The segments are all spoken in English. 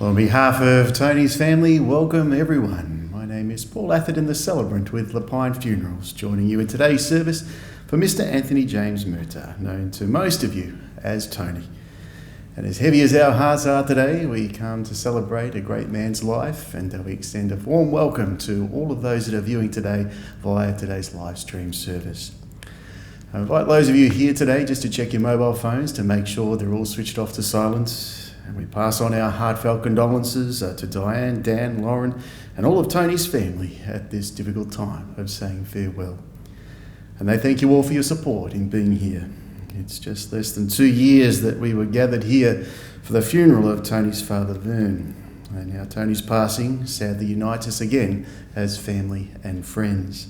On behalf of Tony's family, welcome everyone. My name is Paul Atherton, the celebrant with Lapine Funerals, joining you in today's service for Mr. Anthony James Murtagh, known to most of you as Tony. And as heavy as our hearts are today, we come to celebrate a great man's life, and we extend a warm welcome to all of those that are viewing today via today's live stream service. I invite those of you here today just to check your mobile phones to make sure they're all switched off to silent. And we pass on our heartfelt condolences to Diane, Dan, Lauren, and all of Tony's family at this difficult time of saying farewell. And they thank you all for your support in being here. It's just less than 2 years that we were gathered here for the funeral of Tony's father, Vern. And now Tony's passing sadly unites us again as family and friends.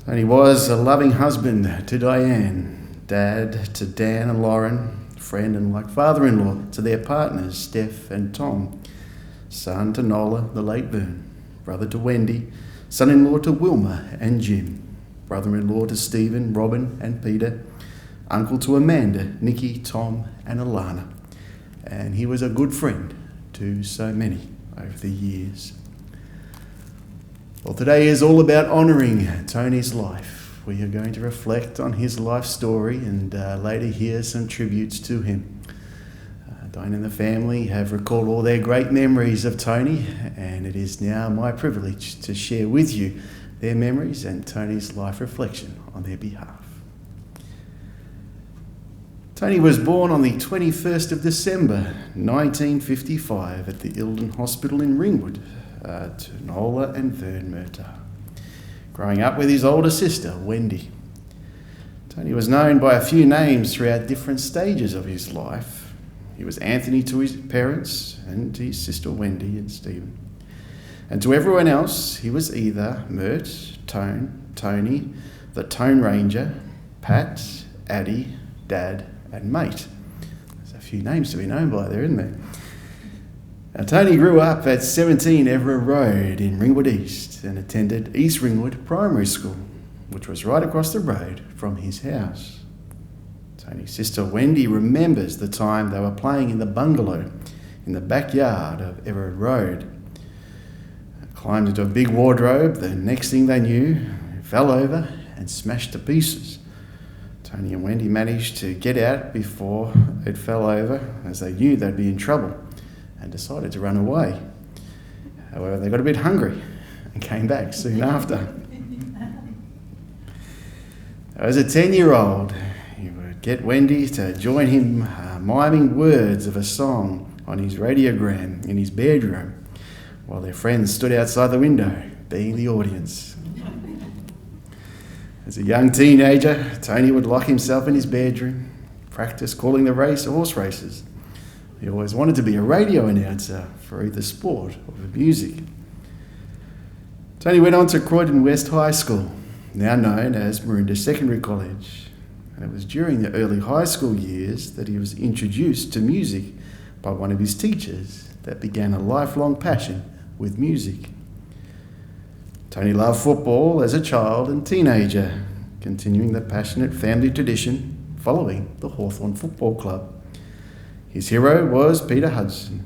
Tony was a loving husband to Diane, dad to Dan and Lauren, friend and like father-in-law to their partners, Steph and Tom, son to Nola, the late Vern, brother to Wendy, son-in-law to Wilma and Jim, brother-in-law to Stephen, Robin and Peter, uncle to Amanda, Nikki, Tom and Alana. And he was a good friend to so many over the years. Well, today is all about honouring Tony's life. We are going to reflect on his life story and later hear some tributes to him. Diane and the family have recalled all their great memories of Tony, and it is now my privilege to share with you their memories and Tony's life reflection on their behalf. Tony was born on the 21st of December 1955 at the Eildon Hospital in Ringwood to Nola and Vern Murtagh. Growing up with his older sister, Wendy. Tony was known by a few names throughout different stages of his life. He was Anthony to his parents and to his sister Wendy and Stephen. And to everyone else, he was either Mert, Tone, Tony, the Tone Ranger, Pat, Addie, Dad, and Mate. There's a few names to be known by there, isn't there? Now, Tony grew up at 17 Everett Road in Ringwood East and attended East Ringwood Primary School, which was right across the road from his house. Tony's sister Wendy remembers the time they were playing in the bungalow in the backyard of Everett Road. Climbed into a big wardrobe. The next thing they knew, it fell over and smashed to pieces. Tony and Wendy managed to get out before it fell over, as they knew they'd be in trouble, and decided to run away. However, they got a bit hungry and came back soon after. As a 10-year-old, he would get Wendy to join him miming words of a song on his radiogram in his bedroom, while their friends stood outside the window, being the audience. As a young teenager, Tony would lock himself in his bedroom, practice calling the horse races. He always wanted to be a radio announcer for either sport or for music. Tony went on to Croydon West High School, now known as Maroondah Secondary College. And it was during the early high school years that he was introduced to music by one of his teachers that began a lifelong passion with music. Tony loved football as a child and teenager, continuing the passionate family tradition following the Hawthorn Football Club. His hero was Peter Hudson.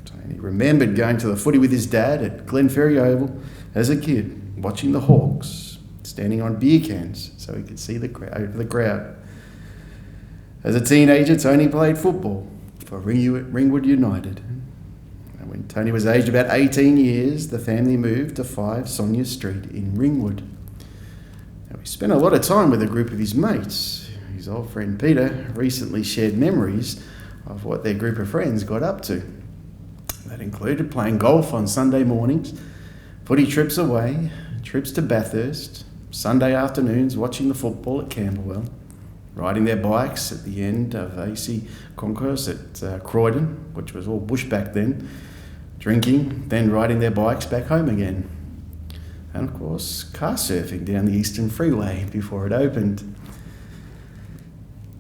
Tony remembered going to the footy with his dad at Glenferrie Oval as a kid, watching the Hawks, standing on beer cans so he could see the crowd. As a teenager, Tony played football for Ringwood United. And when Tony was aged about 18 years, the family moved to 5 Sonia Street in Ringwood. Now, he spent a lot of time with a group of his mates. His old friend Peter recently shared memories of what their group of friends got up to. That included playing golf on Sunday mornings, footy trips away, trips to Bathurst, Sunday afternoons watching the football at Camberwell, riding their bikes at the end of AC Concourse at Croydon, which was all bush back then, drinking, then riding their bikes back home again. And of course, car surfing down the Eastern Freeway before it opened.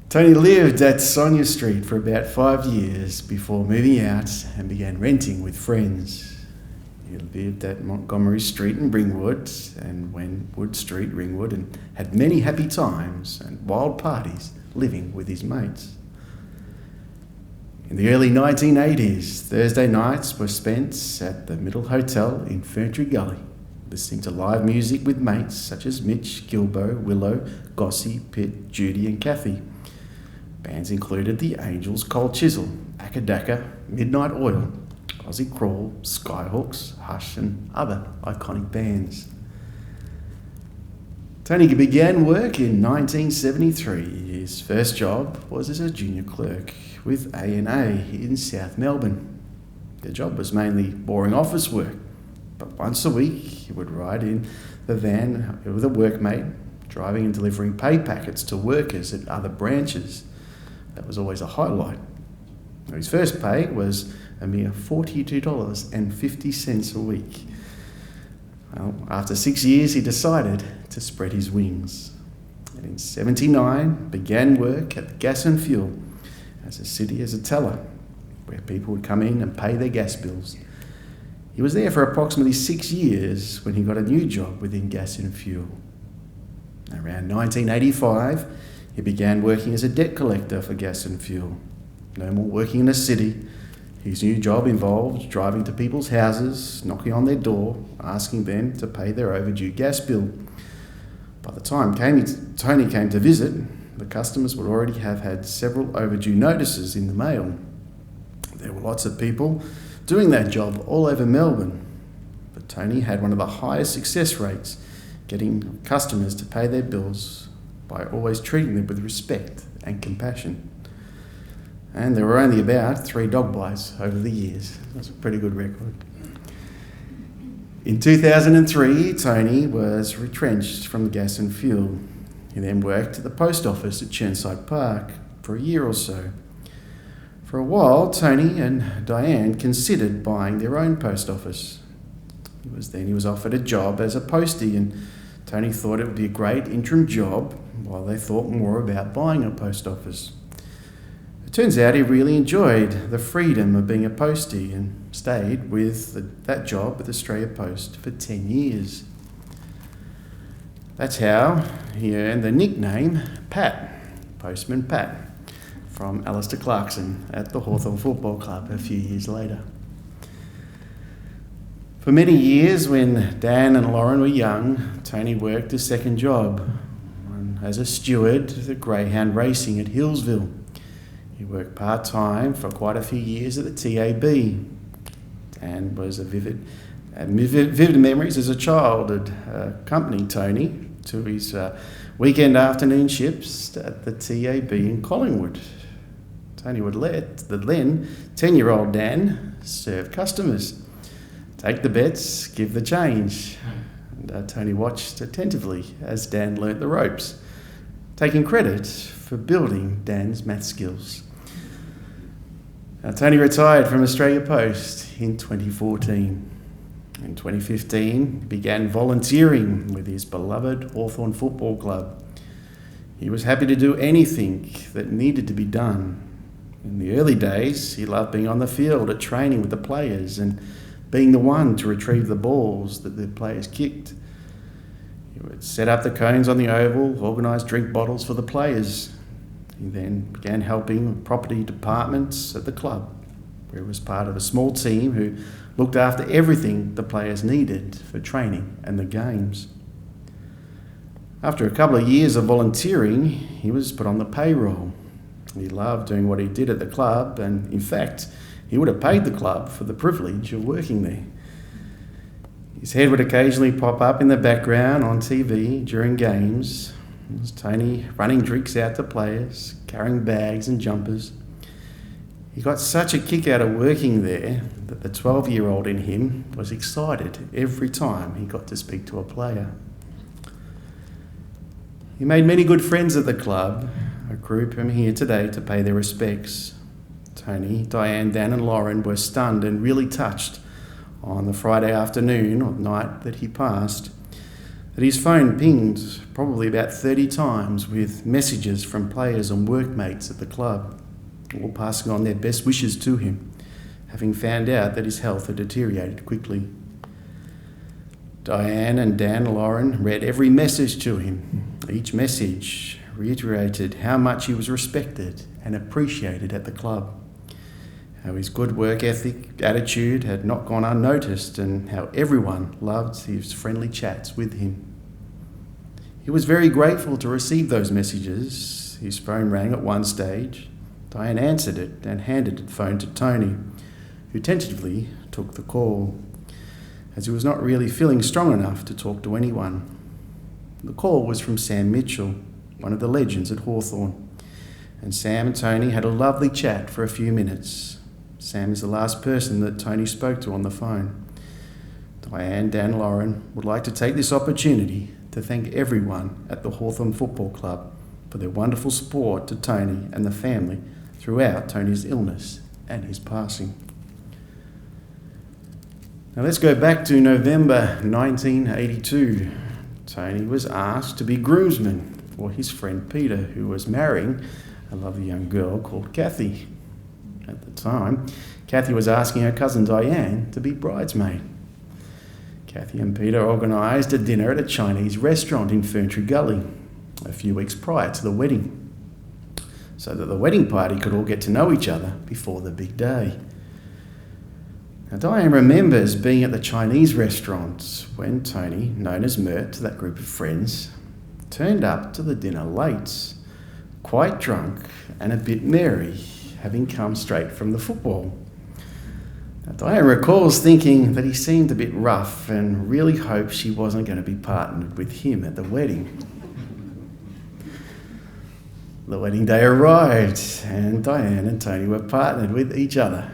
Tony lived at Sonia Street for about 5 years before moving out and began renting with friends. He lived at Montgomery Street in Ringwood and Wenwood Street, Ringwood, and had many happy times and wild parties living with his mates. In the early 1980s, Thursday nights were spent at the Middle Hotel in Ferntree Gully, listening to live music with mates such as Mitch, Gilbo, Willow, Gossie, Pitt, Judy and Kathy. Bands included the Angels, Cold Chisel, Akadaka, Midnight Oil, Aussie Crawl, Skyhawks, Hush and other iconic bands. Tony began work in 1973. His first job was as a junior clerk with A&A in South Melbourne. The job was mainly boring office work, but once a week he would ride in the van with a workmate, driving and delivering pay packets to workers at other branches. That was always a highlight. His first pay was a mere $42.50 a week. Well, after 6 years, he decided to spread his wings. And in '79, began work at the Gas and Fuel as a teller, where people would come in and pay their gas bills. He was there for approximately 6 years when he got a new job within Gas and Fuel. Around 1985, he began working as a debt collector for Gas and Fuel. No more working in the city. His new job involved driving to people's houses, knocking on their door, asking them to pay their overdue gas bill. By the time Tony came to visit, the customers would already have had several overdue notices in the mail. There were lots of people doing that job all over Melbourne, but Tony had one of the highest success rates getting customers to pay their bills by always treating them with respect and compassion. And there were only about 3 dog bites over the years. That's a pretty good record. In 2003, Tony was retrenched from the Gas and Fuel. He then worked at the post office at Chirnside Park for a year or so. For a while, Tony and Diane considered buying their own post office. He was offered a job as a postie, and Tony thought it would be a great interim job while they thought more about buying a post office. It turns out he really enjoyed the freedom of being a postie and stayed with that job with Australia Post for 10 years. That's how he earned the nickname Pat, Postman Pat, from Alistair Clarkson at the Hawthorn Football Club a few years later. For many years, when Dan and Lauren were young, Tony worked a second job as a steward at Greyhound Racing at Hillsville. He worked part-time for quite a few years at the TAB. Dan was vivid memories as a child had accompanied Tony to his weekend afternoon shifts at the TAB in Collingwood. Tony would let the then 10-year-old Dan serve customers, take the bets, give the change. And Tony watched attentively as Dan learnt the ropes, taking credit for building Dan's math skills. Now, Tony retired from Australia Post in 2014. In 2015, he began volunteering with his beloved Hawthorn Football Club. He was happy to do anything that needed to be done. In the early days, he loved being on the field at training with the players and being the one to retrieve the balls that the players kicked. He would set up the cones on the oval, organise drink bottles for the players. He then began helping property departments at the club, where he was part of a small team who looked after everything the players needed for training and the games. After a couple of years of volunteering, he was put on the payroll. He loved doing what he did at the club, and in fact, he would have paid the club for the privilege of working there. His head would occasionally pop up in the background on TV during games. It was Tony running drinks out to players, carrying bags and jumpers. He got such a kick out of working there that the 12-year-old in him was excited every time he got to speak to a player. He made many good friends at the club, a group whom here today to pay their respects. Tony, Diane, Dan and Lauren were stunned and really touched on the Friday afternoon or night that he passed, that his phone pinged probably about 30 times with messages from players and workmates at the club, all passing on their best wishes to him, having found out that his health had deteriorated quickly. Diane and Dan and Lauren read every message to him. Each message reiterated how much he was respected and appreciated at the club. how his good work ethic, attitude had not gone unnoticed, and how everyone loved his friendly chats with him. He was very grateful to receive those messages. His phone rang at one stage. Diane answered it and handed the phone to Tony, who tentatively took the call, as he was not really feeling strong enough to talk to anyone. The call was from Sam Mitchell, one of the legends at Hawthorn, and Sam and Tony had a lovely chat for a few minutes. Sam is the last person that Tony spoke to on the phone. Diane, Dan, Lauren would like to take this opportunity to thank everyone at the Hawthorn Football Club for their wonderful support to Tony and the family throughout Tony's illness and his passing. Now let's go back to November 1982. Tony was asked to be groomsman for his friend Peter, who was marrying a lovely young girl called Kathy. At the time, Kathy was asking her cousin Diane to be bridesmaid. Kathy and Peter organised a dinner at a Chinese restaurant in Ferntree Gully a few weeks prior to the wedding, so that the wedding party could all get to know each other before the big day. Now, Diane remembers being at the Chinese restaurant when Tony, known as Mert to that group of friends, turned up to the dinner late, quite drunk and a bit merry, having come straight from the football. Now, Diane recalls thinking that he seemed a bit rough and really hoped she wasn't going to be partnered with him at the wedding. The wedding day arrived and Diane and Tony were partnered with each other.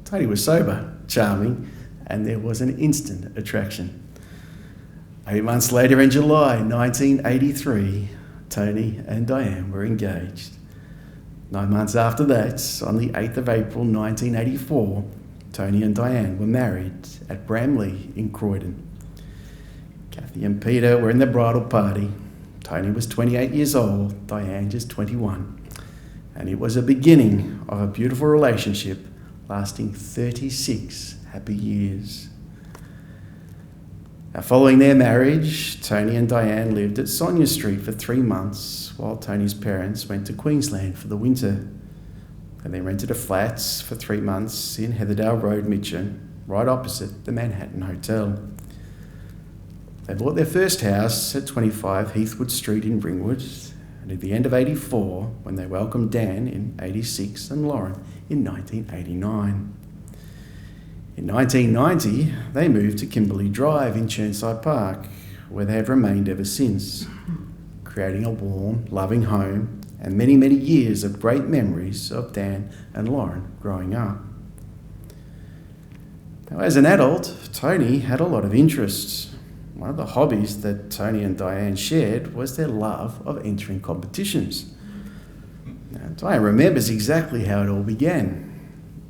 Tony was sober, charming, and there was an instant attraction. 8 months later, in July 1983, Tony and Diane were engaged. 9 months after that, on the 8th of April 1984, Tony and Diane were married at Bramley in Croydon. Kathy and Peter were in the bridal party. Tony was 28 years old, Diane just 21. And it was a beginning of a beautiful relationship lasting 36 happy years. Now, following their marriage, Tony and Diane lived at Sonia Street for 3 months while Tony's parents went to Queensland for the winter. And they rented a flat for 3 months in Heatherdale Road, Mitcham, right opposite the Manhattan Hotel. They bought their first house at 25 Heathwood Street in Ringwood, and at the end of 84, when they welcomed Dan in 86 and Lauren in 1989. In 1990, they moved to Kimberley Drive in Chirnside Park, where they have remained ever since, creating a warm, loving home and many, many years of great memories of Dan and Lauren growing up. Now, as an adult, Tony had a lot of interests. One of the hobbies that Tony and Diane shared was their love of entering competitions. Now, Diane remembers exactly how it all began.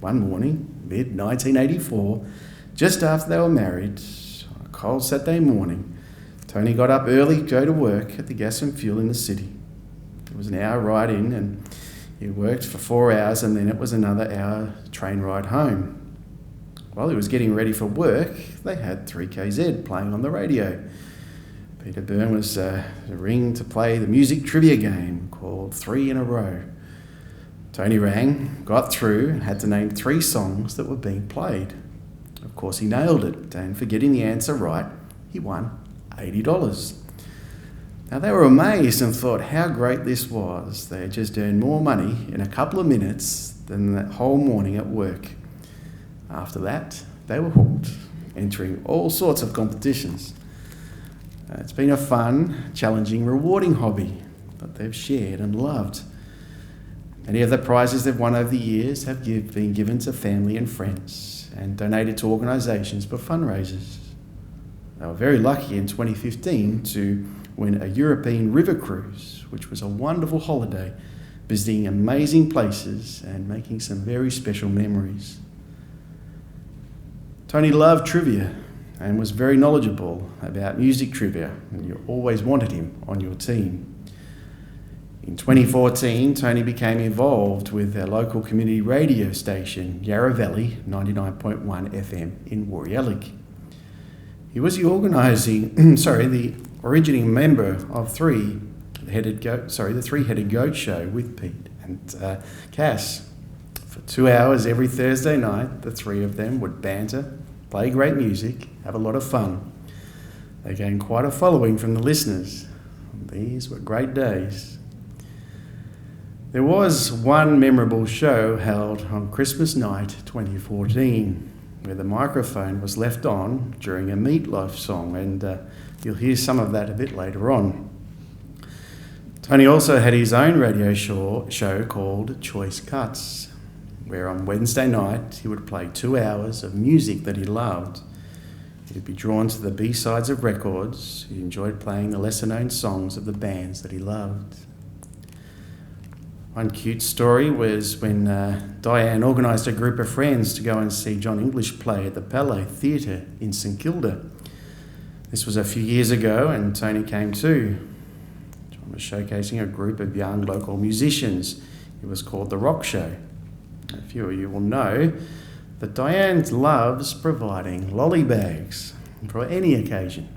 One morning, mid-1984, just after they were married, on a cold Saturday morning, Tony got up early to go to work at the Gas and Fuel in the city. It was an hour ride in, and he worked for 4 hours, and then it was another hour train ride home. While he was getting ready for work, they had 3KZ playing on the radio. Peter Byrne was ringing to play the music trivia game called 3 in a Row. Tony rang, got through, and had to name 3 songs that were being played. Of course, he nailed it, and for getting the answer right, he won $80. Now, they were amazed and thought how great this was. They had just earned more money in a couple of minutes than that whole morning at work. After that, they were hooked, entering all sorts of competitions. It's been a fun, challenging, rewarding hobby that they've shared and loved. Many of the prizes they've won over the years have been given to family and friends and donated to organisations for fundraisers. They were very lucky in 2015 to win a European river cruise, which was a wonderful holiday, visiting amazing places and making some very special memories. Tony loved trivia and was very knowledgeable about music trivia, and you always wanted him on your team. In 2014, Tony became involved with our local community radio station, Yarra Valley 99.1 FM in Woorolleek. He was the originating member of the Three-Headed Goat Show with Pete and Cass. For 2 hours every Thursday night, the three of them would banter, play great music, have a lot of fun. They gained quite a following from the listeners. These were great days. There was one memorable show held on Christmas night 2014 where the microphone was left on during a Meatloaf song, and you'll hear some of that a bit later on. Tony also had his own radio show called Choice Cuts, where on Wednesday night he would play 2 hours of music that he loved. He'd be drawn to the B-sides of records. He enjoyed playing the lesser-known songs of the bands that he loved. One cute story was when Diane organised a group of friends to go and see John English play at the Palais Theatre in St Kilda. This was a few years ago, and Tony came too. John was showcasing a group of young local musicians. It was called The Rock Show. A few of you will know that Diane loves providing lolly bags for any occasion.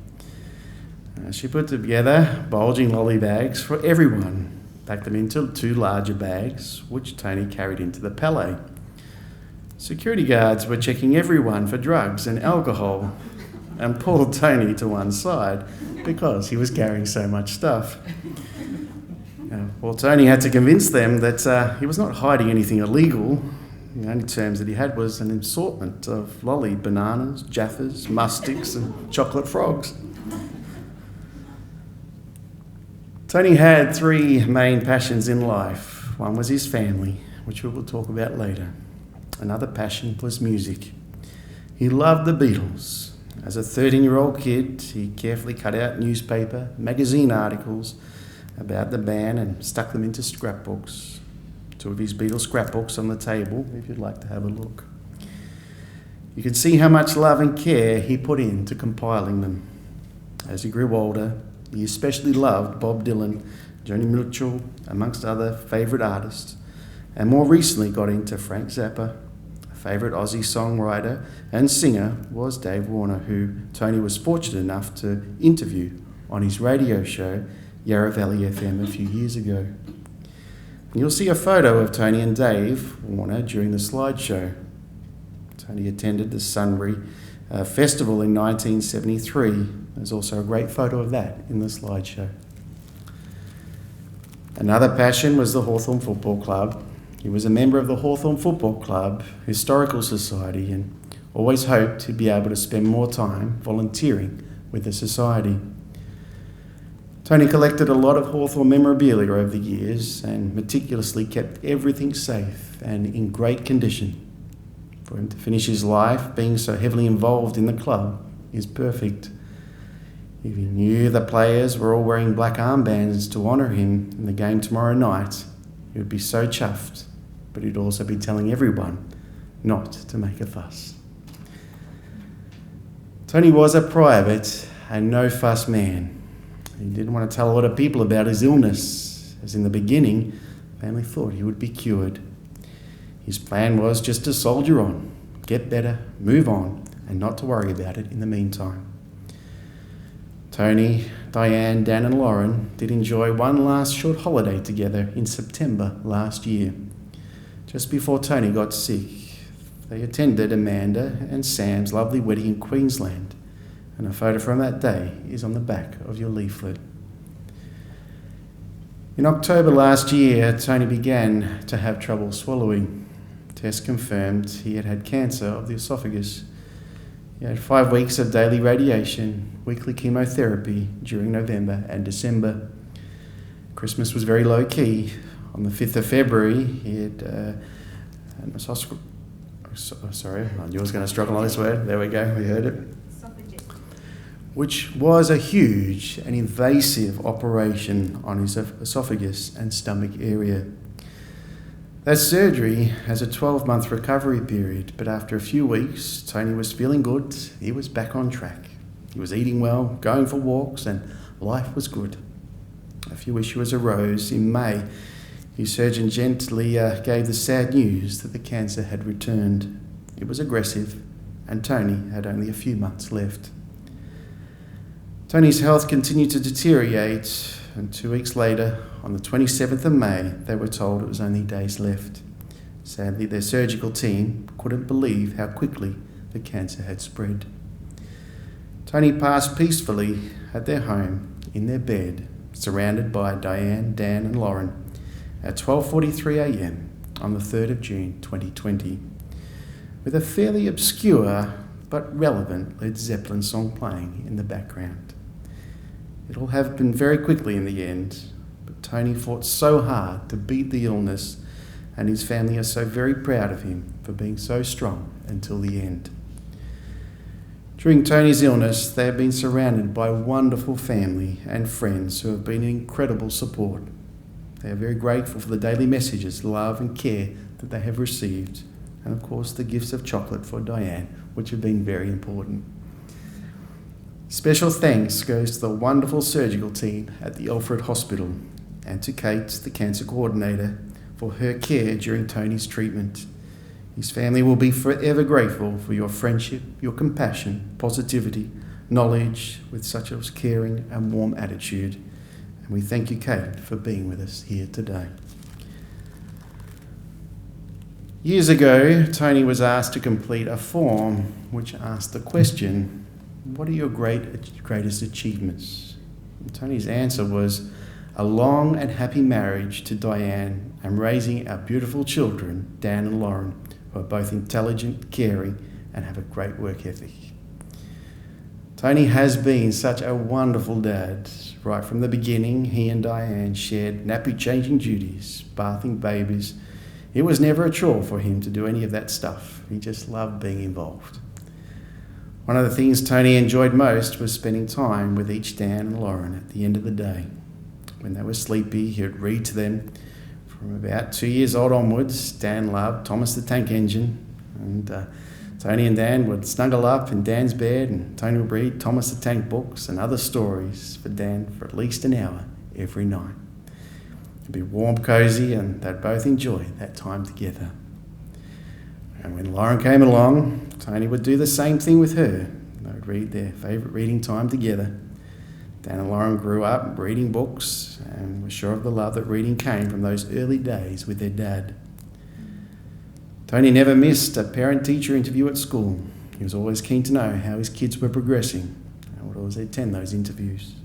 She put together bulging lolly bags for everyone, packed them into 2 larger bags, which Tony carried into the Palais. Security guards were checking everyone for drugs and alcohol and pulled Tony to one side because he was carrying so much stuff. Well, Tony had to convince them that he was not hiding anything illegal. The only terms that he had was an assortment of lolly bananas, Jaffas, mustics and chocolate frogs. Tony had 3 main passions in life. One was his family, which we will talk about later. Another passion was music. He loved the Beatles. As a 13-year-old kid, he carefully cut out newspaper, magazine articles about the band and stuck them into scrapbooks. 2 of his Beatles scrapbooks on the table, if you'd like to have a look. You can see how much love and care he put into compiling them. As he grew older, he especially loved Bob Dylan, Joni Mitchell, amongst other favourite artists, and more recently got into Frank Zappa. A favourite Aussie songwriter and singer was Dave Warner, who Tony was fortunate enough to interview on his radio show, Yarra Valley FM, a few years ago. And you'll see a photo of Tony and Dave Warner during the slideshow. Tony attended the Sunbury Festival in 1973. There's also a great photo of that in the slideshow. Another passion was the Hawthorn Football Club. He was a member of the Hawthorn Football Club Historical Society and always hoped he'd be able to spend more time volunteering with the society. Tony collected a lot of Hawthorn memorabilia over the years and meticulously kept everything safe and in great condition. For him to finish his life being so heavily involved in the club is perfect. If he knew the players were all wearing black armbands to honour him in the game tomorrow night, he would be so chuffed, but he'd also be telling everyone not to make a fuss. Tony was a private and no-fuss man. He didn't want to tell a lot of people about his illness, as in the beginning, family thought he would be cured. His plan was just to soldier on, get better, move on, and not to worry about it in the meantime. Tony, Diane, Dan and Lauren did enjoy one last short holiday together in September last year. Just before Tony got sick, they attended Amanda and Sam's lovely wedding in Queensland, and a photo from that day is on the back of your leaflet. In October last year, Tony began to have trouble swallowing. Tests confirmed he had had cancer of the esophagus. He had 5 weeks of daily radiation, weekly chemotherapy during November and December. Christmas was very low-key. On the 5th of February, he had an esophagus... Sorry, I knew I was going to struggle on this word. There we go, we heard it. Which was a huge and invasive operation on his esophagus and stomach area. That surgery has a 12-month recovery period, but after a few weeks, Tony was feeling good. He was back on track. He was eating well, going for walks, and life was good. A few issues arose. In May, his surgeon gently gave the sad news that the cancer had returned. It was aggressive, and Tony had only a few months left. Tony's health continued to deteriorate, and 2 weeks later, on the 27th of May, they were told it was only days left. Sadly, their surgical team couldn't believe how quickly the cancer had spread. Tony passed peacefully at their home, in their bed, surrounded by Diane, Dan and Lauren at 12:43 a.m. on the 3rd of June 2020, with a fairly obscure but relevant Led Zeppelin song playing in the background. It'll happen very quickly in the end, but Tony fought so hard to beat the illness, and his family are so very proud of him for being so strong until the end. During Tony's illness, they have been surrounded by wonderful family and friends who have been incredible support. They are very grateful for the daily messages, love and care that they have received, and of course the gifts of chocolate for Diane, which have been very important. Special thanks goes to the wonderful surgical team at the Alfred Hospital and to Kate, the cancer coordinator, for her care during Tony's treatment. His family will be forever grateful for your friendship, your compassion, positivity, knowledge with such a caring and warm attitude. And we thank you, Kate, for being with us here today. Years ago, Tony was asked to complete a form which asked the question, what are your greatest achievements? And Tony's answer was a long and happy marriage to Diane and raising our beautiful children, Dan and Lauren, who are both intelligent, caring, and have a great work ethic. Tony has been such a wonderful dad. Right from the beginning, he and Diane shared nappy changing duties, bathing babies. It was never a chore for him to do any of that stuff. He just loved being involved. One of the things Tony enjoyed most was spending time with each Dan and Lauren at the end of the day. When they were sleepy, he would read to them. From about 2 years old onwards, Dan loved Thomas the Tank Engine, and Tony and Dan would snuggle up in Dan's bed and Tony would read Thomas the Tank books and other stories for Dan for at least an hour every night. It'd be warm, cosy, and they'd both enjoy that time together. And when Lauren came along, Tony would do the same thing with her. They would read their favourite reading time together. Dan and Lauren grew up reading books and were sure of the love that reading came from those early days with their dad. Tony never missed a parent-teacher interview at school. He was always keen to know how his kids were progressing and would always attend those interviews.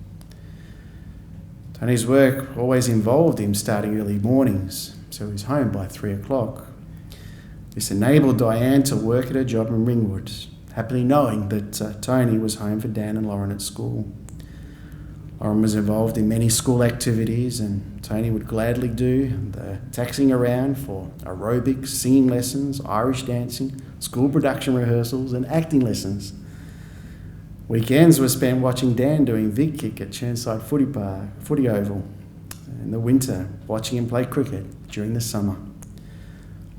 Tony's work always involved him starting early mornings, so he was home by 3 o'clock. This enabled Diane to work at her job in Ringwood, happily knowing that Tony was home for Dan and Lauren at school. Lauren was involved in many school activities and Tony would gladly do the taxiing around for aerobics, singing lessons, Irish dancing, school production rehearsals and acting lessons. Weekends were spent watching Dan doing Vic Kick at Churnside Footy Oval. In the winter, watching him play cricket during the summer.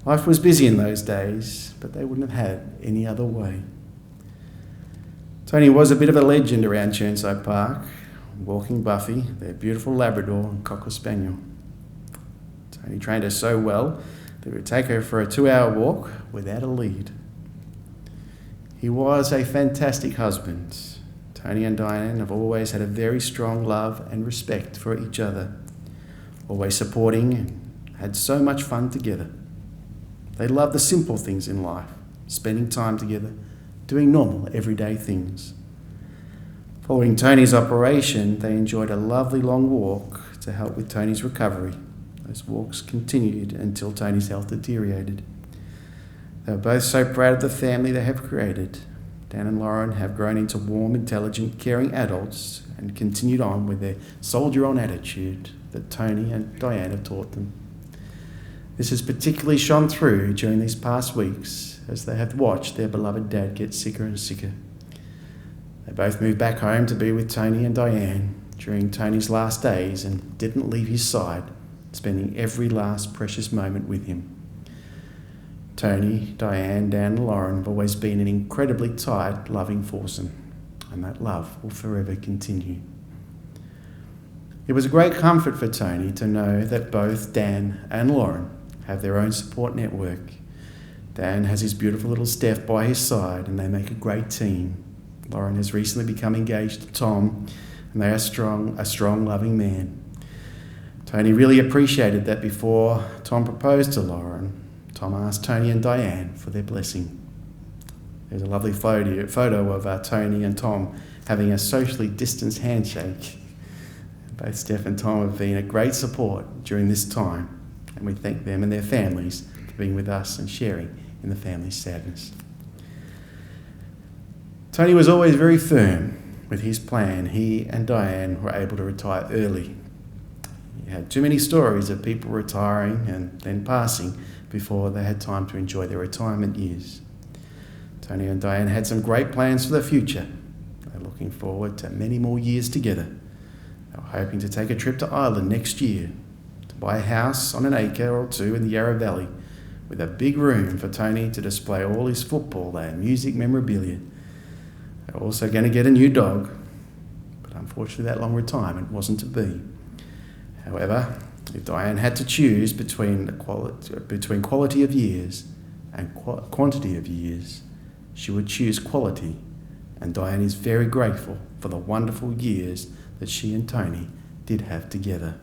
Life was busy in those days, but they wouldn't have had any other way. Tony was a bit of a legend around Churnside Park, walking Buffy, their beautiful Labrador and Cocker Spaniel. Tony trained her so well that he would take her for a 2-hour walk without a lead. He was a fantastic husband. Tony and Diane have always had a very strong love and respect for each other, always supporting and had so much fun together. They love the simple things in life, spending time together, doing normal everyday things. Following Tony's operation, they enjoyed a lovely long walk to help with Tony's recovery. Those walks continued until Tony's health deteriorated. They were both so proud of the family they have created. Dan and Lauren have grown into warm, intelligent, caring adults and continued on with their soldier-on attitude that Tony and Diane have taught them. This has particularly shone through during these past weeks as they have watched their beloved dad get sicker and sicker. They both moved back home to be with Tony and Diane during Tony's last days and didn't leave his side, spending every last precious moment with him. Tony, Diane, Dan and Lauren have always been an incredibly tight, loving foursome, and that love will forever continue. It was a great comfort for Tony to know that both Dan and Lauren have their own support network. Dan has his beautiful little Steph by his side and they make a great team. Lauren has recently become engaged to Tom and they are a strong, loving man. Tony really appreciated that before Tom proposed to Lauren, Tom asked Tony and Diane for their blessing. There's a lovely photo of Tony and Tom having a socially distanced handshake. Both Steph and Tom have been a great support during this time, and we thank them and their families for being with us and sharing in the family's sadness. Tony was always very firm with his plan. He and Diane were able to retire early. He had too many stories of people retiring and then passing before they had time to enjoy their retirement years. Tony and Diane had some great plans for the future. They're looking forward to many more years together. They were hoping to take a trip to Ireland next year, to buy a house on an acre or two in the Yarra Valley, with a big room for Tony to display all his football and music memorabilia. They're also going to get a new dog, but unfortunately that long retirement wasn't to be. However, if Diane had to choose between quality of years and quantity of years, she would choose quality, and Diane is very grateful for the wonderful years that she and Tony did have together.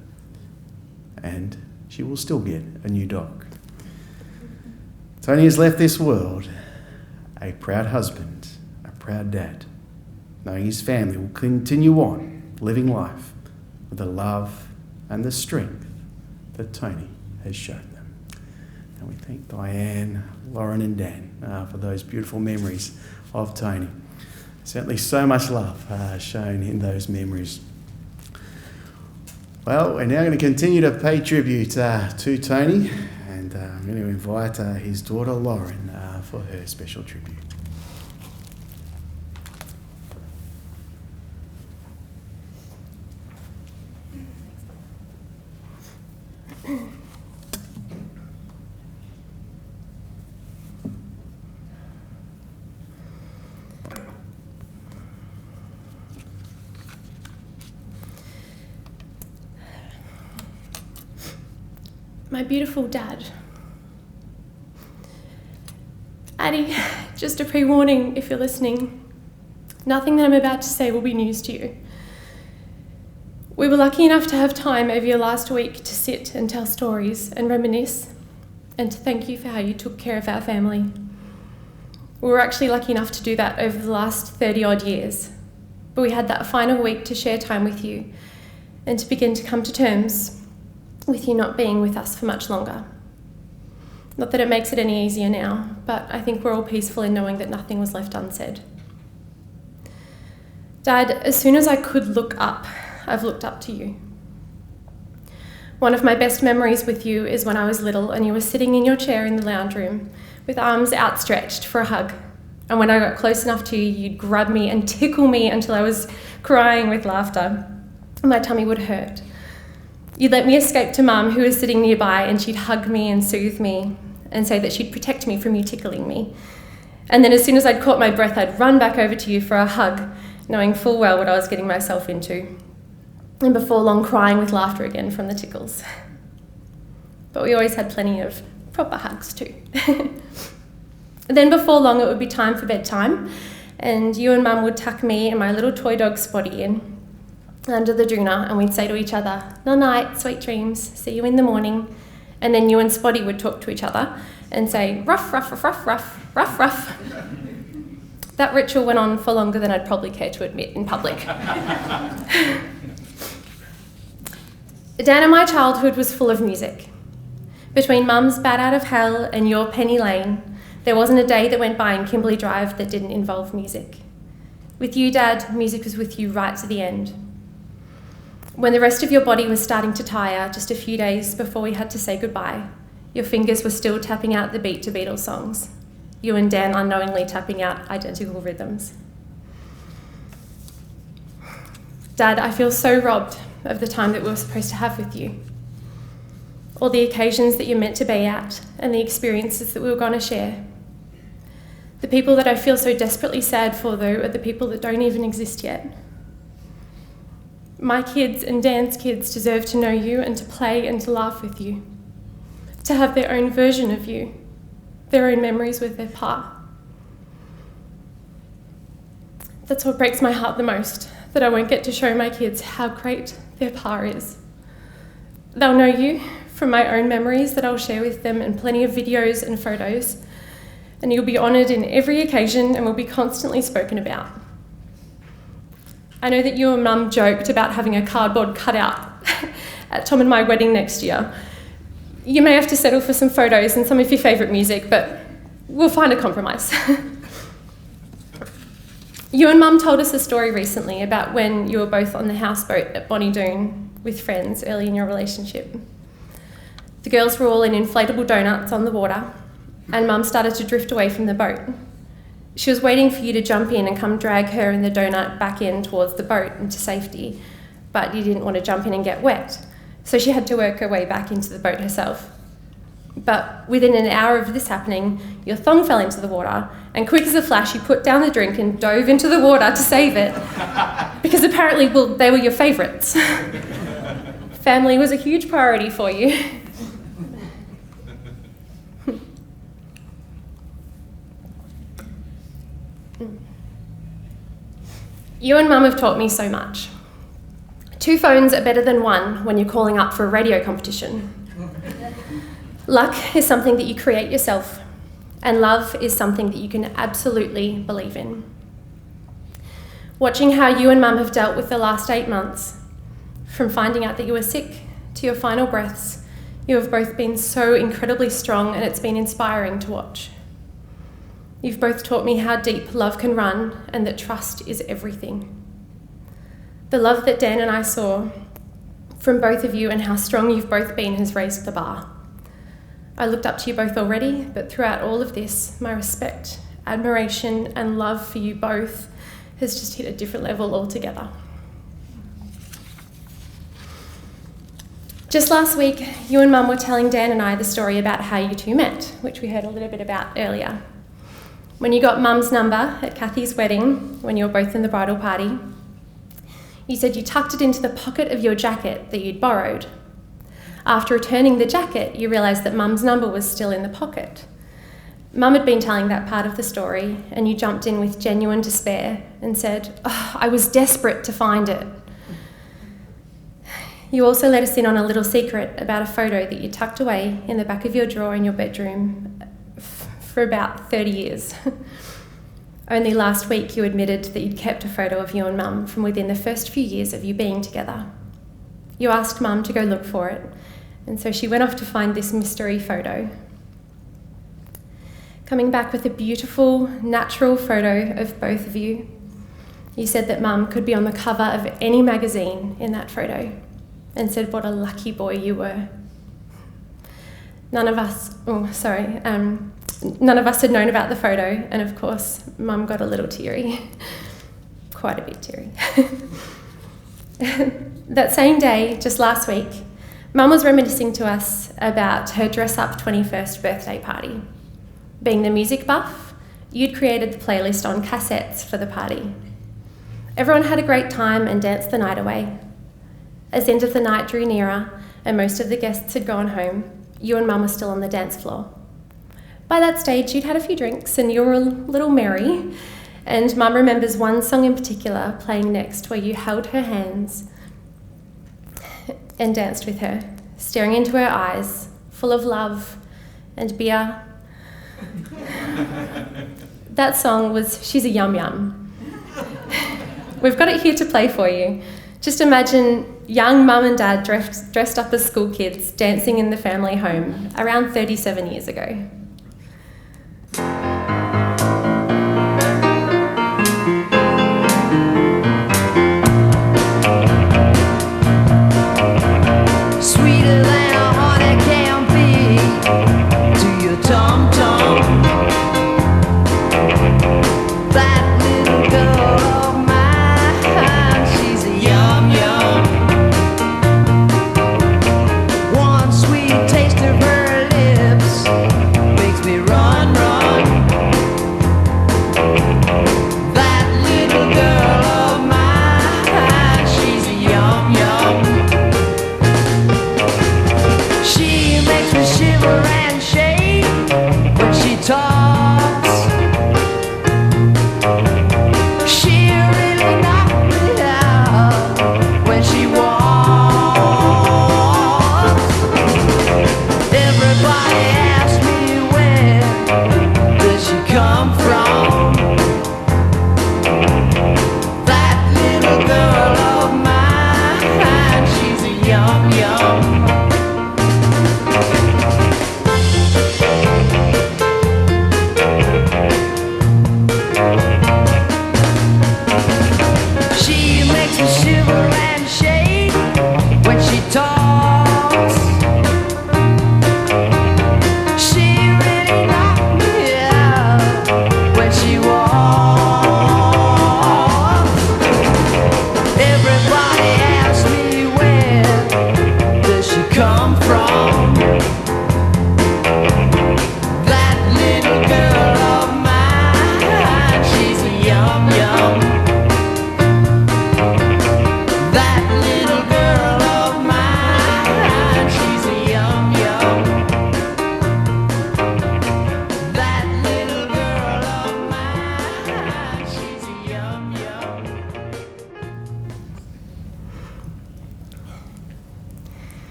And she will still get a new dog. Tony has left this world a proud husband, a proud dad, knowing his family will continue on living life with the love and the strength that Tony has shown them. And we thank Diane, Lauren and Dan for those beautiful memories of Tony. Certainly so much love shown in those memories. Well, we're now going to continue to pay tribute to Tony, and I'm going to invite his daughter Lauren for her special tribute. My beautiful dad. Addie, just a pre-warning if you're listening. Nothing that I'm about to say will be news to you. We were lucky enough to have time over your last week to sit and tell stories and reminisce, and to thank you for how you took care of our family. We were actually lucky enough to do that over the last 30 odd years, but we had that final week to share time with you and to begin to come to terms with you not being with us for much longer. Not that it makes it any easier now, but I think we're all peaceful in knowing that nothing was left unsaid. Dad, as soon as I could look up, I've looked up to you. One of my best memories with you is when I was little and you were sitting in your chair in the lounge room with arms outstretched for a hug. And when I got close enough to you, you'd grab me and tickle me until I was crying with laughter. My tummy would hurt. You'd let me escape to Mum, who was sitting nearby, and she'd hug me and soothe me and say that she'd protect me from you tickling me. And then as soon as I'd caught my breath, I'd run back over to you for a hug, knowing full well what I was getting myself into. And before long, crying with laughter again from the tickles. But we always had plenty of proper hugs too. Then before long, it would be time for bedtime, and you and Mum would tuck me and my little toy dog Spotty in under the doona, and we'd say to each other, "No night, sweet dreams, see you in the morning." And then you and Spotty would talk to each other and say, "Ruff, ruff, ruff, ruff, ruff, ruff, ruff." That ritual went on for longer than I'd probably care to admit in public. Dan and my childhood was full of music. Between Mum's Bat Out of Hell and your Penny Lane, there wasn't a day that went by in Kimberley Drive that didn't involve music. With you, Dad, music was with you right to the end. When the rest of your body was starting to tire, just a few days before we had to say goodbye, your fingers were still tapping out the beat to Beatles songs. You and Dan unknowingly tapping out identical rhythms. Dad, I feel so robbed of the time that we were supposed to have with you. All the occasions that you're meant to be at, and the experiences that we were going to share. The people that I feel so desperately sad for, though, are the people that don't even exist yet. My kids and Dan's kids deserve to know you and to play and to laugh with you, to have their own version of you, their own memories with their pa. That's what breaks my heart the most, that I won't get to show my kids how great their pa is. They'll know you from my own memories that I'll share with them, and plenty of videos and photos. And you'll be honoured in every occasion and will be constantly spoken about. I know that you and Mum joked about having a cardboard cutout at Tom and my wedding next year. You may have to settle for some photos and some of your favourite music, but we'll find a compromise. You and Mum told us a story recently about when you were both on the houseboat at Bonnie Doon with friends early in your relationship. The girls were all in inflatable donuts on the water, and Mum started to drift away from the boat. She was waiting for you to jump in and come drag her and the donut back in towards the boat and to safety, but you didn't want to jump in and get wet, so she had to work her way back into the boat herself. But within an hour of this happening, your thong fell into the water, and quick as a flash you put down the drink and dove into the water to save it, because apparently, well, they were your favourites. Family was a huge priority for you. You and Mum have taught me so much. 2 phones are better than 1 when you're calling up for a radio competition. Luck is something that you create yourself, and love is something that you can absolutely believe in. Watching how you and Mum have dealt with the last 8 months, from finding out that you were sick to your final breaths, you have both been so incredibly strong, and it's been inspiring to watch. You've both taught me how deep love can run and that trust is everything. The love that Dan and I saw from both of you and how strong you've both been has raised the bar. I looked up to you both already, but throughout all of this, my respect, admiration, and love for you both has just hit a different level altogether. Just last week, you and Mum were telling Dan and I the story about how you two met, which we heard a little bit about earlier. When you got Mum's number at Kathy's wedding, when you were both in the bridal party, you said you tucked it into the pocket of your jacket that you'd borrowed. After returning the jacket, you realised that Mum's number was still in the pocket. Mum had been telling that part of the story, and you jumped in with genuine despair and said, "Oh, I was desperate to find it." You also let us in on a little secret about a photo that you tucked away in the back of your drawer in your bedroom for about 30 years. Only last week you admitted that you'd kept a photo of you and Mum from within the first few years of you being together. You asked Mum to go look for it, and so she went off to find this mystery photo. Coming back with a beautiful, natural photo of both of you, you said that Mum could be on the cover of any magazine in that photo, and said what a lucky boy you were. None of us had known about the photo, and of course, Mum got a little teary. Quite a bit teary. That same day, just last week, Mum was reminiscing to us about her dress-up 21st birthday party. Being the music buff, you'd created the playlist on cassettes for the party. Everyone had a great time and danced the night away. As the end of the night drew nearer and most of the guests had gone home, you and Mum were still on the dance floor. By that stage, you'd had a few drinks and you were a little merry, and Mum remembers one song in particular playing next where you held her hands and danced with her, staring into her eyes, full of love and beer. That song was She's a Yum Yum. We've got it here to play for you. Just imagine young Mum and Dad dressed up as school kids dancing in the family home around 37 years ago. Sweeter than a honey can be to your tom-tom. That little girl of mine, she's a yum-yum. One sweet taste of her lips makes me run, run.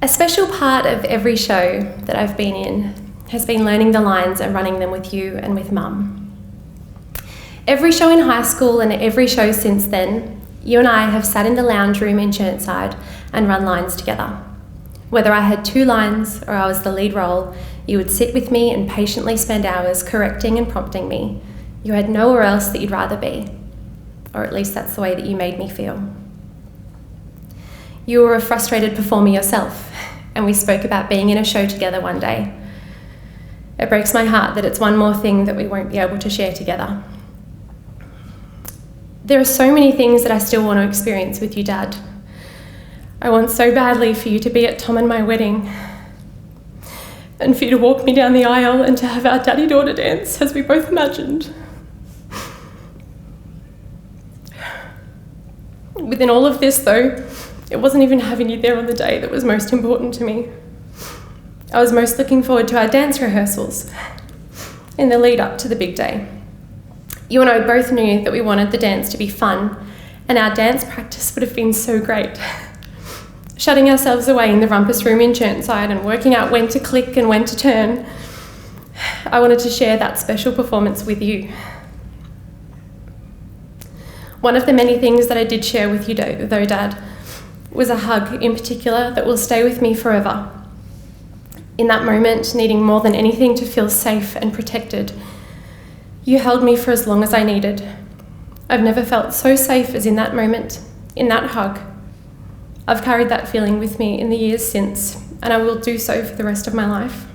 A special part of every show that I've been in has been learning the lines and running them with you and with Mum. Every show in high school and every show since then, you and I have sat in the lounge room in Chertside and run lines together. Whether I had 2 lines or I was the lead role, you would sit with me and patiently spend hours correcting and prompting me. You had nowhere else that you'd rather be, or at least that's the way that you made me feel. You were a frustrated performer yourself, and we spoke about being in a show together one day. It breaks my heart that it's one more thing that we won't be able to share together. There are so many things that I still want to experience with you, Dad. I want so badly for you to be at Tom and my wedding, and for you to walk me down the aisle and to have our daddy-daughter dance as we both imagined. Within all of this, though, it wasn't even having you there on the day that was most important to me. I was most looking forward to our dance rehearsals in the lead up to the big day. You and I both knew that we wanted the dance to be fun, and our dance practice would have been so great. Shutting ourselves away in the rumpus room in Chertside and working out when to click and when to turn. I wanted to share that special performance with you. One of the many things that I did share with you, though, Dad, was a hug in particular that will stay with me forever. In that moment, needing more than anything to feel safe and protected, you held me for as long as I needed. I've never felt so safe as in that moment, in that hug. I've carried that feeling with me in the years since, and I will do so for the rest of my life.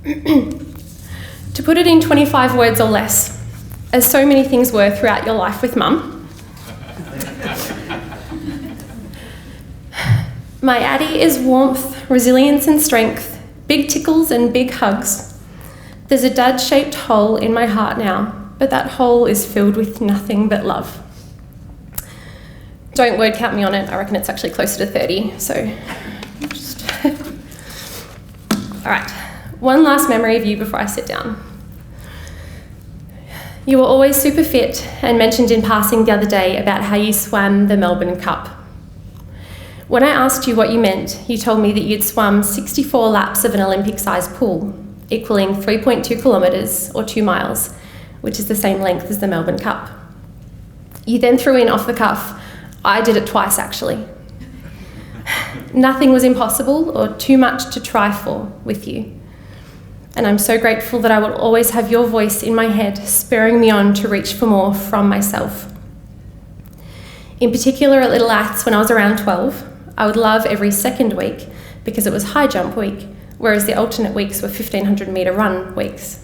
To put it in 25 words or less, as so many things were throughout your life with Mum, my Addie is warmth, resilience and strength, big tickles and big hugs. There's a dad-shaped hole in my heart now, but that hole is filled with nothing but love. Don't word count me on it, I reckon it's actually closer to 30, so just... All right, one last memory of you before I sit down. You were always super fit and mentioned in passing the other day about how you swam the Melbourne Cup. When I asked you what you meant, you told me that you'd swum 64 laps of an Olympic-sized pool, equaling 3.2 kilometres or 2 miles, which is the same length as the Melbourne Cup. You then threw in off the cuff, I did it twice actually. Nothing was impossible or too much to try for with you. And I'm so grateful that I will always have your voice in my head, spurring me on to reach for more from myself. In particular at Little Aths when I was around 12, I would love every second week because it was high jump week, whereas the alternate weeks were 1500 metre run weeks.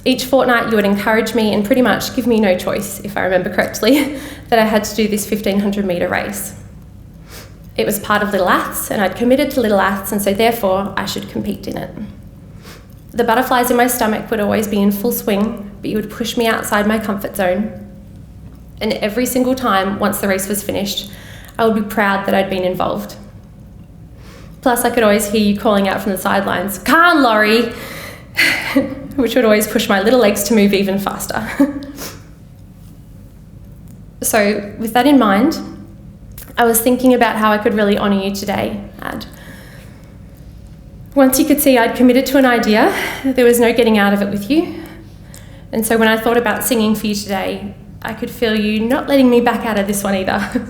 Each fortnight you would encourage me and pretty much give me no choice, if I remember correctly, that I had to do this 1500 metre race. It was part of Little Aths and I'd committed to Little Aths and so therefore I should compete in it. The butterflies in my stomach would always be in full swing, but you would push me outside my comfort zone. And every single time, once the race was finished, I would be proud that I'd been involved. Plus, I could always hear you calling out from the sidelines, "Come on, Laurie!" which would always push my little legs to move even faster. So, with that in mind, I was thinking about how I could really honour you today, Ad. Once you could see I'd committed to an idea, there was no getting out of it with you. And so when I thought about singing for you today, I could feel you not letting me back out of this one either.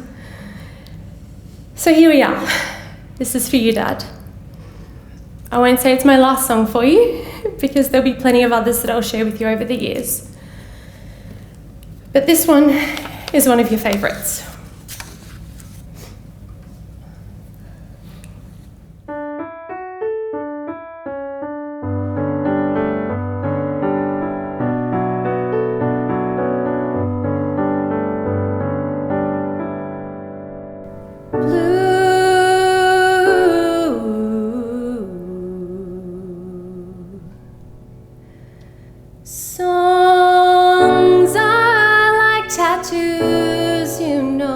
So here we are. This is for you, Dad. I won't say it's my last song for you, because there'll be plenty of others that I'll share with you over the years. But this one is one of your favourites. Songs are like tattoos, you know.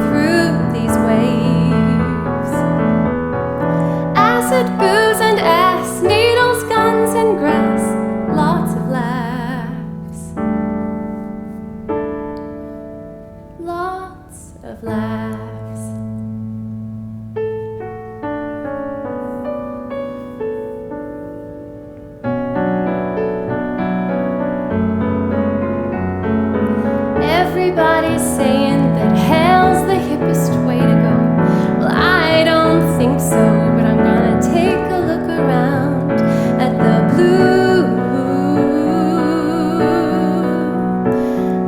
through these waves. Acid, booze and ass, needles, guns and grass, lots of laughs. Lots of laughs. Everybody's saying that hell's the hippest way to go. Well, I don't think so, but I'm gonna take a look around at the blue.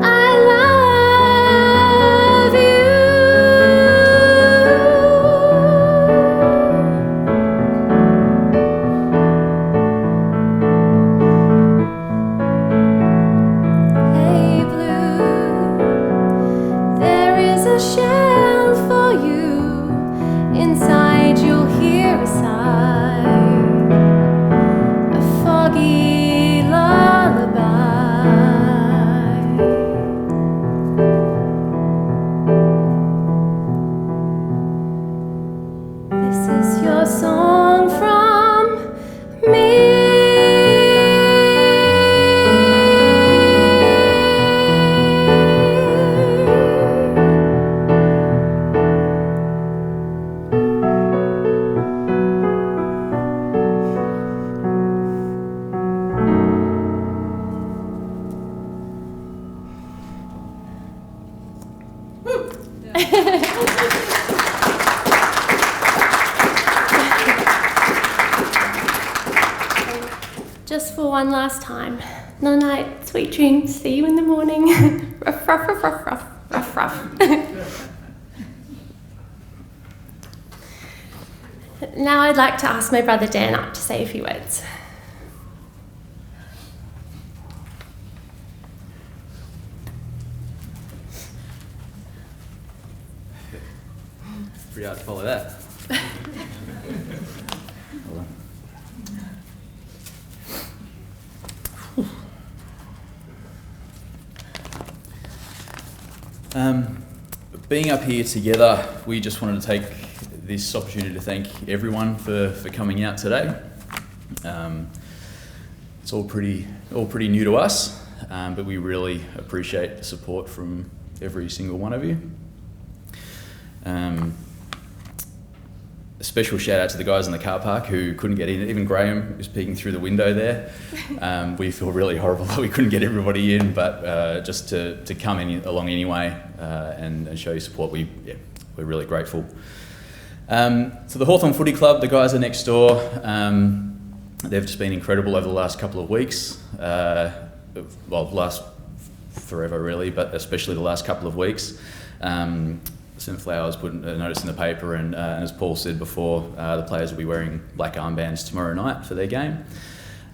I love you. Hey, blue. There is a shell for you. Inside you'll hear a sigh, a foggy lullaby. This is your song from me. Just for one last time. Night night, sweet dreams, see you in the morning. Ruff, ruff, ruff, ruff, ruff, ruff, ruff. Now I'd like to ask my brother Dan up to say a few words. Pretty hard to follow that. Being up here together, we just wanted to take this opportunity to thank everyone for coming out today. It's all pretty new to us, but we really appreciate the support from every single one of you. A special shout out to the guys in the car park who couldn't get in. Even Graham was peeking through the window there. We feel really horrible that we couldn't get everybody in, but just to come along anyway and show you support, we're really grateful. So the Hawthorn Footy Club, the guys are next door. They've just been incredible over the last couple of weeks. Last forever really, but especially the last couple of weeks. St Flowers put a notice in the paper, and as Paul said before, the players will be wearing black armbands tomorrow night for their game.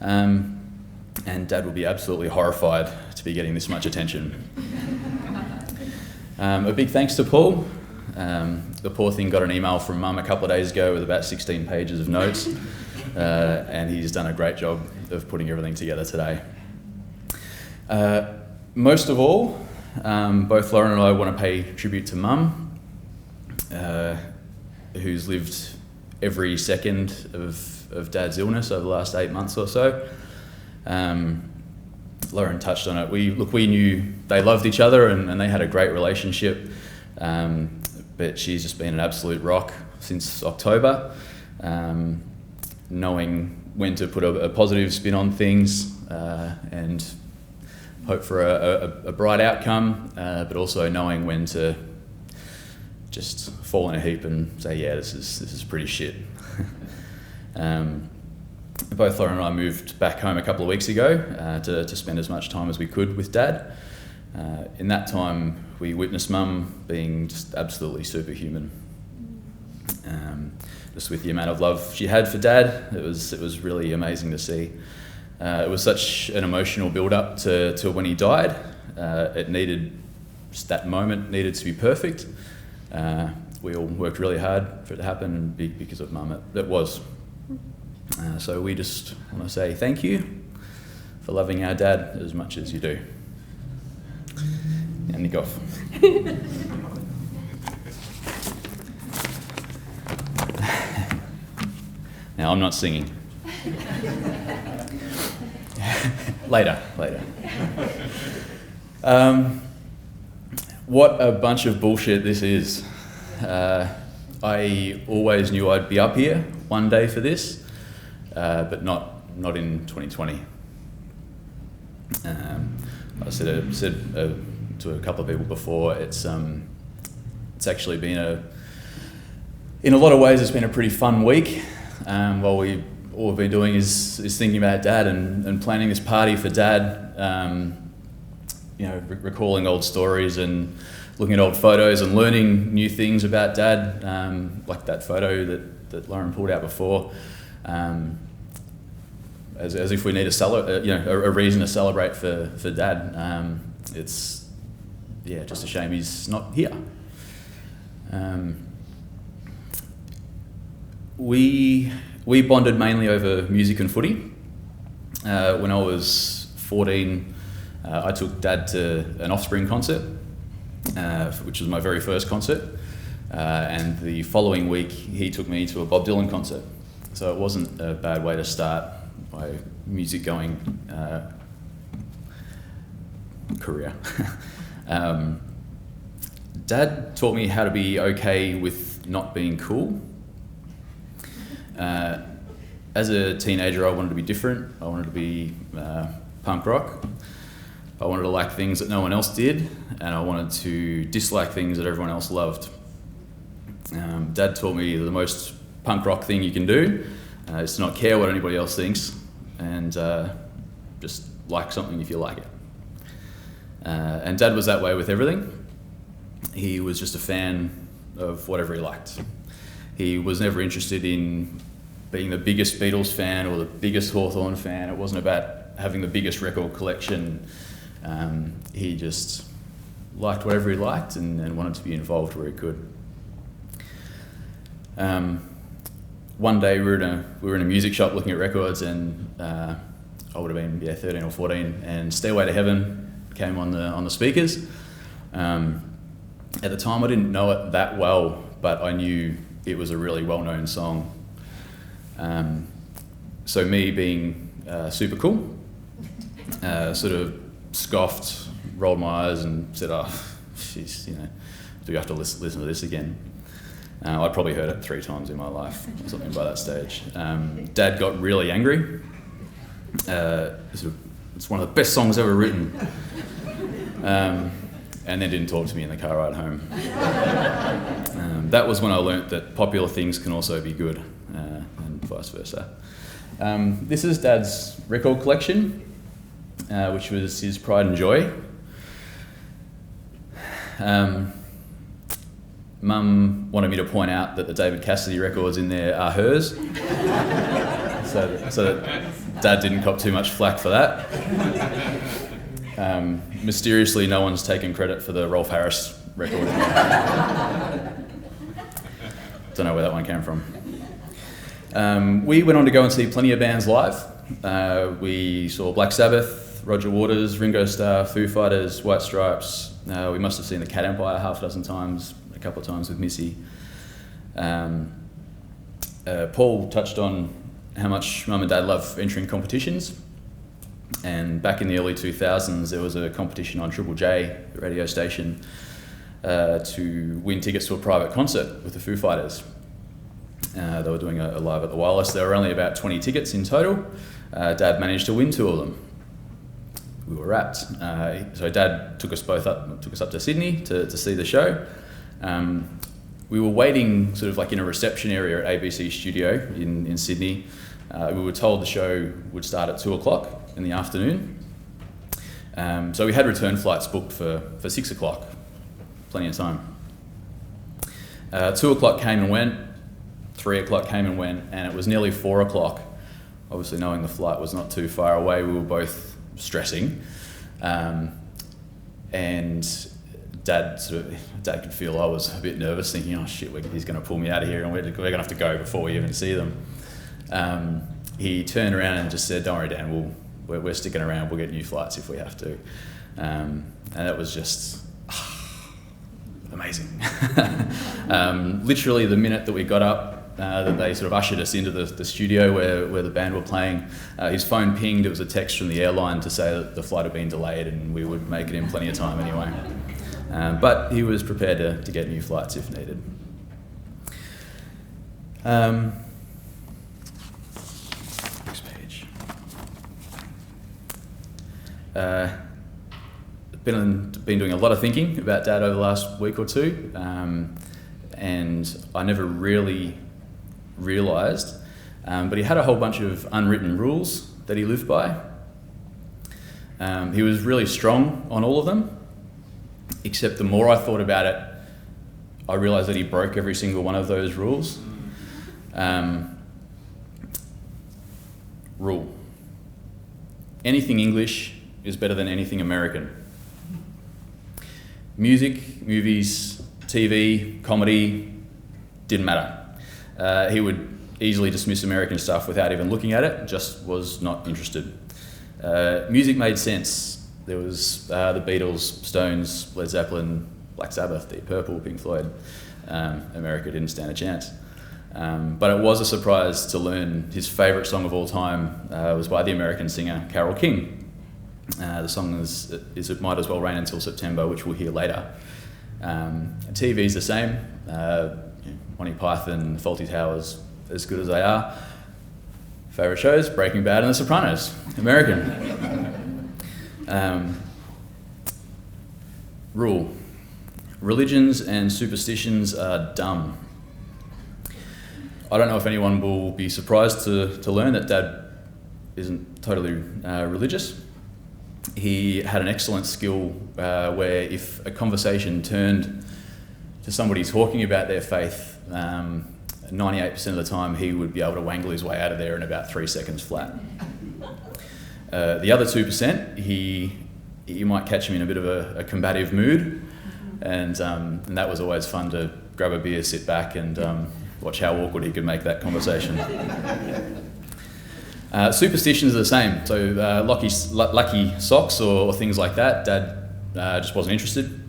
And Dad will be absolutely horrified to be getting this much attention. A big thanks to Paul. The poor thing got an email from Mum a couple of days ago with about 16 pages of notes, and he's done a great job of putting everything together today. Most of all, both Lauren and I want to pay tribute to Mum, who's lived every second of Dad's illness over the last 8 months or so. Lauren touched on it. We knew they loved each other and they had a great relationship, but she's just been an absolute rock since October, knowing when to put a positive spin on things and hope for a bright outcome, but also knowing when to just fall in a heap and say, yeah, this is pretty shit. Both Lauren and I moved back home a couple of weeks ago to spend as much time as we could with Dad. In that time, we witnessed Mum being just absolutely superhuman. Just with the amount of love she had for Dad, it was really amazing to see. It was such an emotional build-up to when he died. It needed, just that moment needed to be perfect. We all worked really hard for it to happen, and because of Mum, it was. So we just want to say thank you for loving our Dad as much as you do. And Nick off. Now, I'm not singing. Later. What a bunch of bullshit this is. I always knew I'd be up here one day for this, but not in 2020. I said to a couple of people before, it's actually been in a lot of ways it's been a pretty fun week. All we've been doing is thinking about Dad and planning this party for Dad. Recalling old stories and looking at old photos and learning new things about Dad, like that photo that Lauren pulled out before. As if we need a reason to celebrate for Dad. It's just a shame he's not here. We bonded mainly over music and footy. When I was 14, I took Dad to an Offspring concert, which was my very first concert. And the following week, he took me to a Bob Dylan concert. So it wasn't a bad way to start my music-going career. Dad taught me how to be okay with not being cool. As a teenager, I wanted to be different. I wanted to be punk rock. I wanted to like things that no one else did, and I wanted to dislike things that everyone else loved. Dad taught me the most punk rock thing you can do is to not care what anybody else thinks, and just like something if you like it. And Dad was that way with everything. He was just a fan of whatever he liked. He was never interested in being the biggest Beatles fan or the biggest Hawthorne fan. It wasn't about having the biggest record collection. He just liked whatever he liked and wanted to be involved where he could. One day we were in a music shop looking at records, and I would have been 13 or 14, and Stairway to Heaven came on the speakers. At the time I didn't know it that well, but I knew it was a really well-known song. So me being super cool, sort of scoffed, rolled my eyes and said, "Oh, jeez, do you have to listen to this again?" I'd probably heard it 3 times in my life or something by that stage. Dad got really angry. It's one of the best songs ever written. And then didn't talk to me in the car ride home. That was when I learnt that popular things can also be good, and vice versa. This is Dad's record collection, which was his pride and joy. Mum wanted me to point out that the David Cassidy records in there are hers, so that Dad didn't cop too much flack for that. Mysteriously, no one's taken credit for the Rolf Harris record. Don't know where that one came from. We went on to go and see plenty of bands live. We saw Black Sabbath, Roger Waters, Ringo Starr, Foo Fighters, White Stripes. We must have seen the Cat Empire half a dozen times, a couple of times with Missy. Paul touched on how much Mum and Dad love entering competitions. And back in the early 2000s, there was a competition on Triple J, the radio station, to win tickets to a private concert with the Foo Fighters. They were doing a live at the Wireless. There were only about 20 tickets in total. Dad managed to win 2 of them. We were rapt. So Dad took us up to Sydney to see the show. We were waiting sort of like in a reception area at ABC Studio in Sydney. We were told the show would start at 2:00 in the afternoon. So we had return flights booked for 6:00, plenty of time. 2:00 came and went, 3:00 came and went, and it was nearly 4:00. Obviously, knowing the flight was not too far away, we were both stressing. And Dad could feel I was a bit nervous, thinking, "Oh shit, he's going to pull me out of here, and we're going to have to go before we even see them." He turned around and just said, "Don't worry, Dan, we're sticking around. We'll get new flights if we have to." And that was just amazing. Literally, the minute that we got up, that they sort of ushered us into the studio where the band were playing, his phone pinged. It was a text from the airline to say that the flight had been delayed and we would make it in plenty of time anyway. But he was prepared to get new flights if needed. Next page. Been doing a lot of thinking about Dad over the last week or two, and I never really realised, but he had a whole bunch of unwritten rules that he lived by. He was really strong on all of them, except the more I thought about it, I realised that he broke every single one of those rules. Rule: anything English is better than anything American. Music, movies, TV, comedy, didn't matter. He would easily dismiss American stuff without even looking at it, just was not interested. Music made sense. There was the Beatles, Stones, Led Zeppelin, Black Sabbath, Deep Purple, Pink Floyd. America didn't stand a chance. But it was a surprise to learn his favourite song of all time was by the American singer Carole King. The song is It Might As Well Rain Until September, which we'll hear later. TV's the same. Monty Python, Fawlty Towers, as good as they are. Favourite shows, Breaking Bad and The Sopranos, American. Rule: religions and superstitions are dumb. I don't know if anyone will be surprised to learn that Dad isn't totally religious. He had an excellent skill where if a conversation turned to somebody talking about their faith, 98% of the time he would be able to wangle his way out of there in about 3 seconds flat. The other 2%, you might catch him in a bit of a combative mood, and that was always fun to grab a beer, sit back and watch how awkward he could make that conversation. Superstitions are the same, so lucky socks or things like that, Dad just wasn't interested.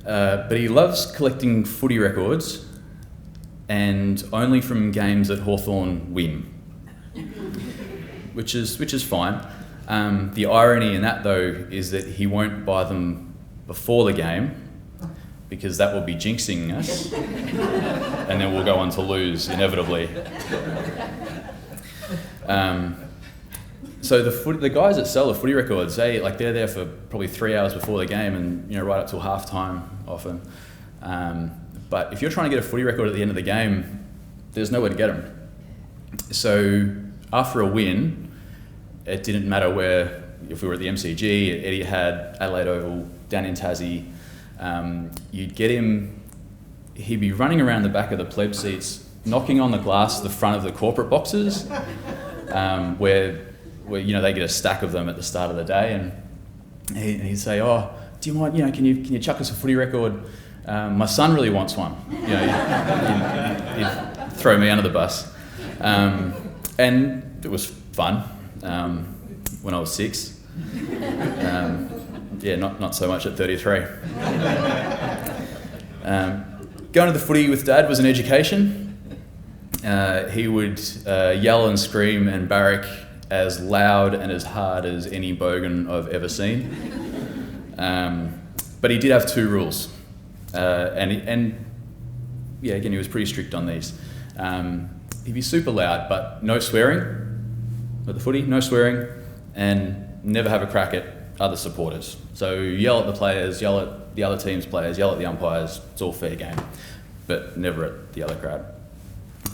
But he loves collecting footy records, and only from games that Hawthorn win, which is fine. The irony in that though is that he won't buy them before the game, because that will be jinxing us, and then we'll go on to lose inevitably. So the guys that sell the footy records, they're there for probably 3 hours before the game, and right up till half time often. But if you're trying to get a footy record at the end of the game, there's nowhere to get them. So after a win, it didn't matter if we were at the MCG, at Etihad, Adelaide Oval, down in Tassie, you'd get him. He'd be running around the back of the pleb seats, knocking on the glass at the front of the corporate boxes, where they get a stack of them at the start of the day, and he'd say, "Oh, do you mind? Can you chuck us a footy record? My son really wants one." He'd throw me under the bus, and it was fun when I was 6. Not so much at 33. Going to the footy with Dad was an education. He would yell and scream and barrack as loud and as hard as any bogan I've ever seen. But he did have 2 rules. Again, he was pretty strict on these. He'd be super loud, but no swearing at the footy, no swearing, and never have a crack at other supporters. So yell at the players, yell at the other team's players, yell at the umpires, it's all fair game, but never at the other crowd.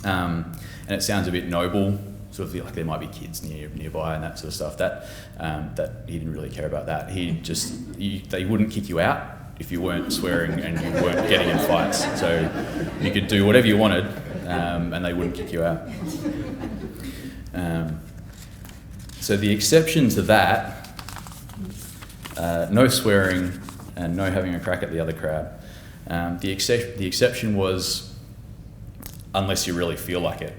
And it sounds a bit noble, sort of like there might be kids nearby and that sort of stuff, that he didn't really care about that. They wouldn't kick you out if you weren't swearing and you weren't getting in fights. So you could do whatever you wanted and they wouldn't kick you out. So the exception to that, no swearing and no having a crack at the other crowd. The exception was unless you really feel like it.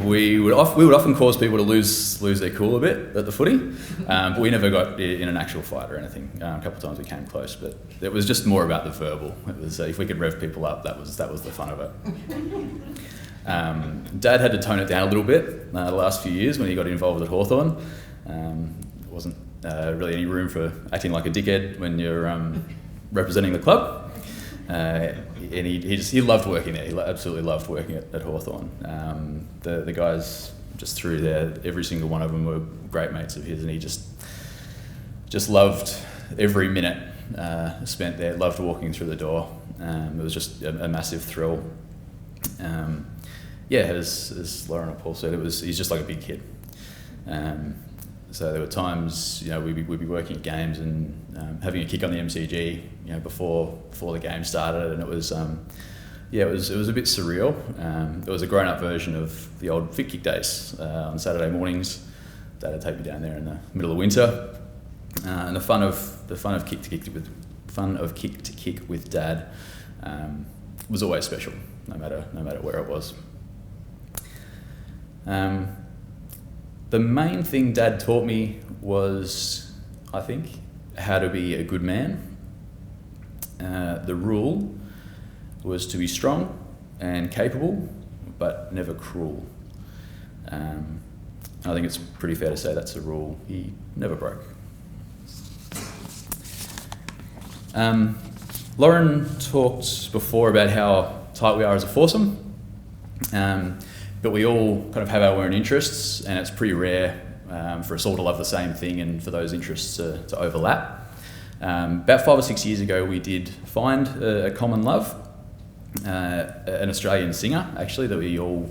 we would often cause people to lose their cool a bit at the footy, but we never got in an actual fight or anything. A couple of times we came close, but it was just more about the verbal. It was if we could rev people up, that was the fun of it. Dad had to tone it down a little bit the last few years when he got involved at Hawthorn. There wasn't really any room for acting like a dickhead when you're representing the club. And he loved working there. He absolutely loved working at Hawthorn. The guys just through there, every single one of them were great mates of his, and he just loved every minute spent there. Loved walking through the door. It was just a massive thrill. As Lauren and Paul said, he's just like a big kid. So there were times, we'd be working at games and having a kick on the MCG, before the game started, and it was a bit surreal. It was a grown-up version of the old fit kick days on Saturday mornings. Dad would take me down there in the middle of winter, and the fun of kick to kick with Dad was always special, no matter where it was. The main thing Dad taught me was, I think, how to be a good man. The rule was to be strong and capable, but never cruel. I think it's pretty fair to say that's a rule he never broke. Lauren talked before about how tight we are as a foursome. But we all kind of have our own interests, and it's pretty rare for us all to love the same thing and for those interests to overlap. About 5 or 6 years ago, we did find a common love, an Australian singer, actually, that we all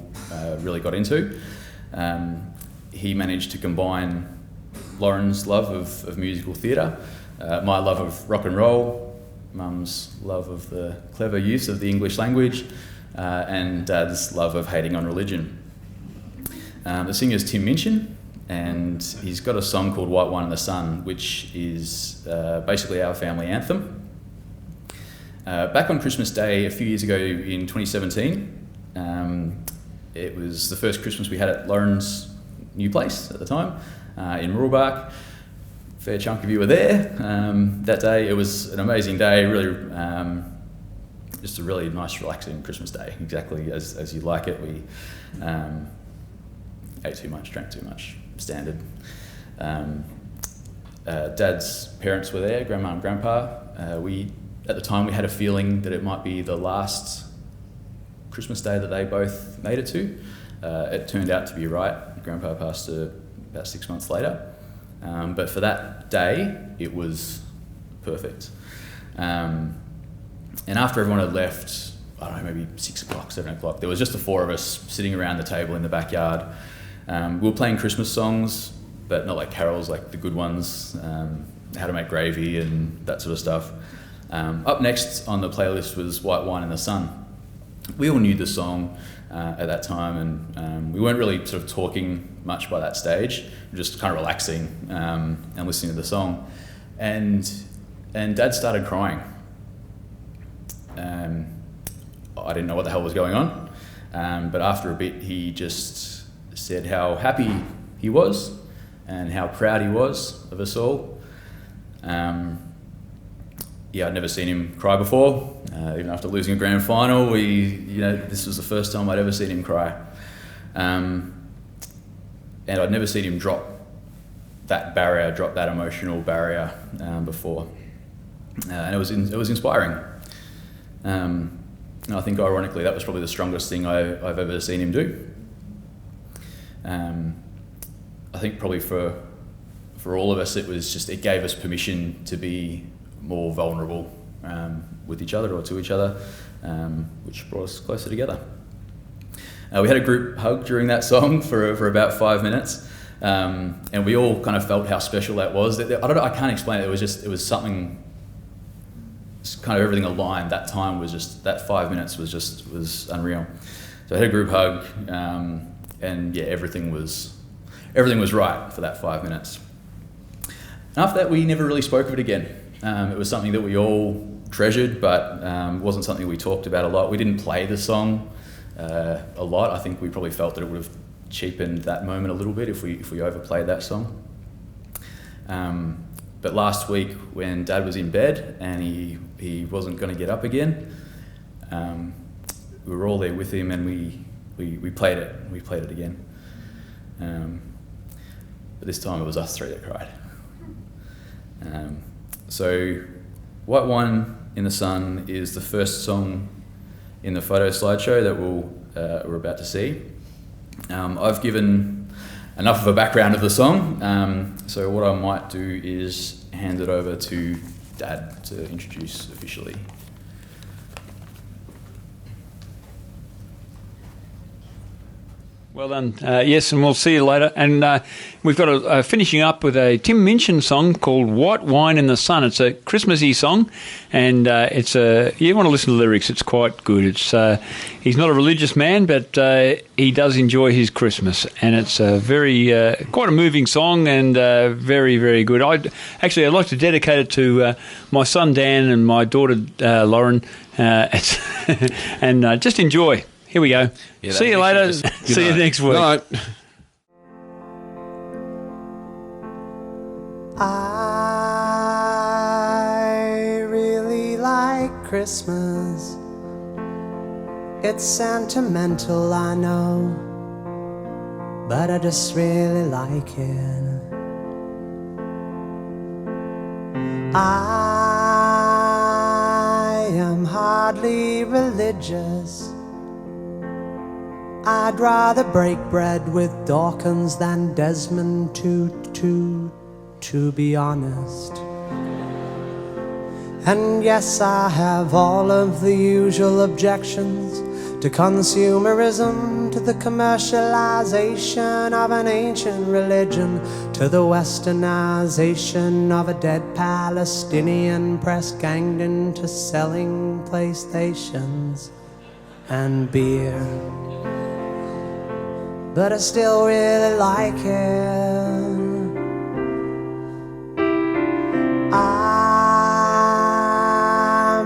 really got into. He managed to combine Lauren's love of musical theatre, my love of rock and roll, Mum's love of the clever use of the English language, and Dad's love of hating on religion. The singer's Tim Minchin, and he's got a song called White Wine in the Sun, which is basically our family anthem. Back on Christmas Day a few years ago in 2017, it was the first Christmas we had at Lauren's new place at the time, in Murtagh. Fair chunk of you were there that day. It was an amazing day, really just a really nice, relaxing Christmas day, exactly as you like it. We ate too much, drank too much, standard. Dad's parents were there, Grandma and Grandpa. At the time, we had a feeling that it might be the last Christmas day that they both made it to. It turned out to be right. Grandpa passed about 6 months later. But for that day, it was perfect. And after everyone had left, I don't know, maybe 6 o'clock, 7 o'clock, there was just the four of us sitting around the table in the backyard. We were playing Christmas songs, but not like carols, like the good ones, How to Make Gravy and that sort of stuff. Up next on the playlist was White Wine in the Sun. We all knew the song at that time, and we weren't really sort of talking much by that stage. We were just kind of relaxing and listening to the song. And Dad started crying. I didn't know what the hell was going on, but after a bit he just said how happy he was and how proud he was of us all. I'd never seen him cry before, even after losing a grand final. This was the first time I'd ever seen him cry, and I'd never seen him drop that emotional barrier before, and it was inspiring. And I think, ironically, that was probably the strongest thing I've ever seen him do. I think probably for all of us, it gave us permission to be more vulnerable with each other or to each other, which brought us closer together. We had a group hug during that song for about 5 minutes, and we all kind of felt how special that was. I can't explain it. It was something. Kind of everything aligned. That time was just, that 5 minutes was unreal. So I had a group hug, and everything was right for that 5 minutes. And after that, we never really spoke of it again. It was something that we all treasured, but wasn't something we talked about a lot. We didn't play the song a lot. I think we probably felt that it would have cheapened that moment a little bit if we overplayed that song. But last week when Dad was in bed and he wasn't going to get up again, we were all there with him and we played it. We played it again. But this time it was us three that cried. So White Wine in the Sun is the first song in the photo slideshow that we're about to see. I've given enough of a background of the song, so what I might do is hand it over to Dad to introduce officially. Well done. Yes, and we'll see you later. And we've got a finishing up with a Tim Minchin song called White Wine in the Sun. It's a Christmassy song, and you want to listen to the lyrics. It's quite good. He's not a religious man, but he does enjoy his Christmas, and it's a quite a moving song and very, very good. I'd like to dedicate it to my son Dan and my daughter Lauren, and just enjoy. Here we go. Yeah, see you later. See you next week. Night. I really like Christmas. It's sentimental, I know, but I just really like it. I am hardly religious. I'd rather break bread with Dawkins than Desmond Tutu, to be honest. And yes, I have all of the usual objections to consumerism, to the commercialization of an ancient religion, to the westernization of a dead Palestinian press ganged into selling PlayStations and beer. But I still really like it.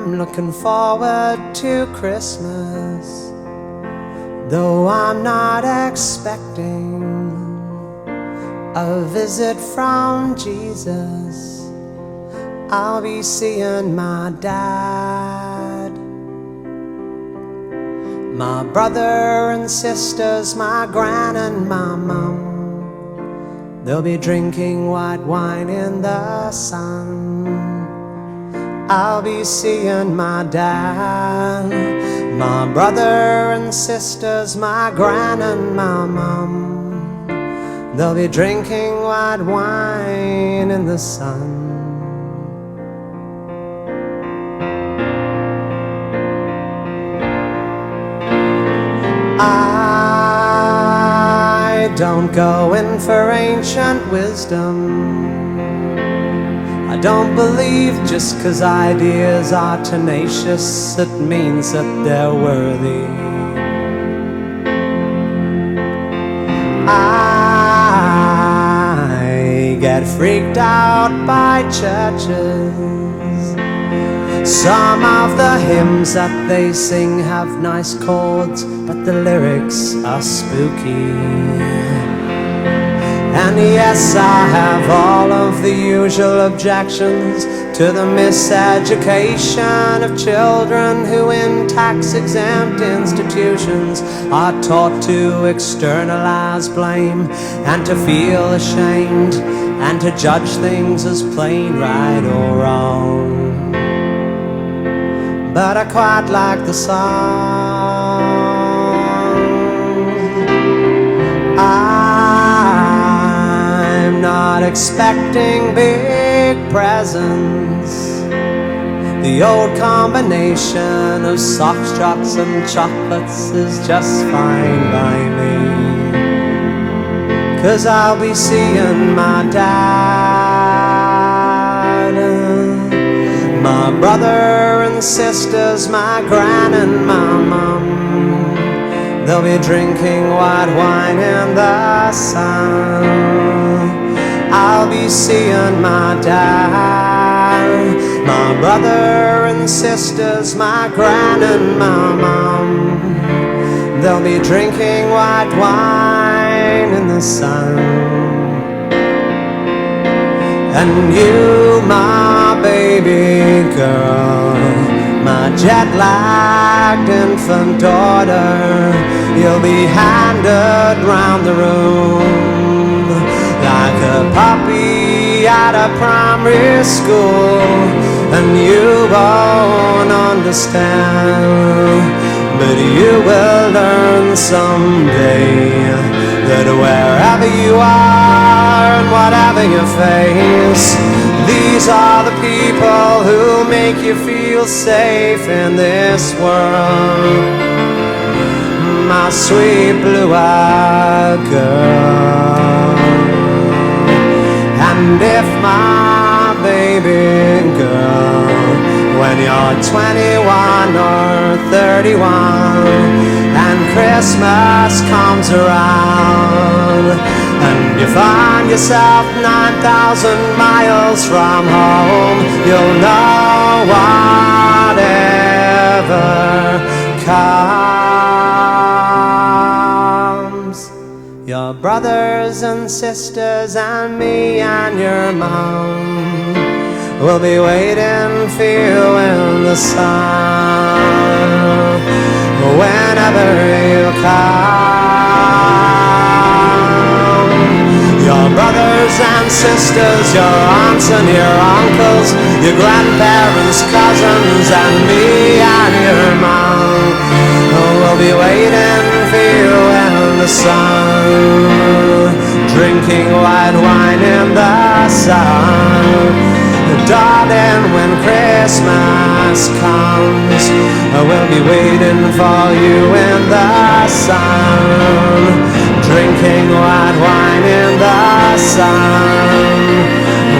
I'm looking forward to Christmas, though I'm not expecting a visit from Jesus. I'll be seeing my dad, my brother and sisters, my gran and my mum. They'll be drinking white wine in the sun. I'll be seeing my dad, my brother and sisters, my gran and my mum. They'll be drinking white wine in the sun. I don't go in for ancient wisdom. I don't believe just 'cause ideas are tenacious it means that they're worthy. I get freaked out by churches. Some of the hymns that they sing have nice chords, but the lyrics are spooky. And yes, I have all of the usual objections to the miseducation of children who in tax-exempt institutions are taught to externalize blame and to feel ashamed and to judge things as plain right or wrong. But I quite like the song. I'm not expecting big presents. The old combination of socks, chocks and chocolates is just fine by me. 'Cause I'll be seeing my dad, my brother and sisters, my gran and my mum. They'll be drinking white wine in the sun. I'll be seeing my dad, my brother and sisters, my gran and my mum. They'll be drinking white wine wine in the sun. And you, my baby girl, my jet-lagged infant daughter, you'll be handed round the room like a puppy at a primary school. And you won't understand, but you will learn someday that wherever you are and whatever you face, these are the people who make you feel safe in this world. My sweet blue-eyed girl. And if my baby girl, when you're 21 or 31 and Christmas comes around and you find yourself 9,000 miles from home, you'll know whatever comes. Your brothers and sisters and me and your mom will be waiting for you in the sun whenever you come. Your brothers and sisters, your aunts and your uncles, your grandparents, cousins, and me and your mom will be waiting for you in the sun, drinking white wine in the sun. Darling, when Christmas comes, we'll be waiting for you in the sun, drinking white wine in the sun,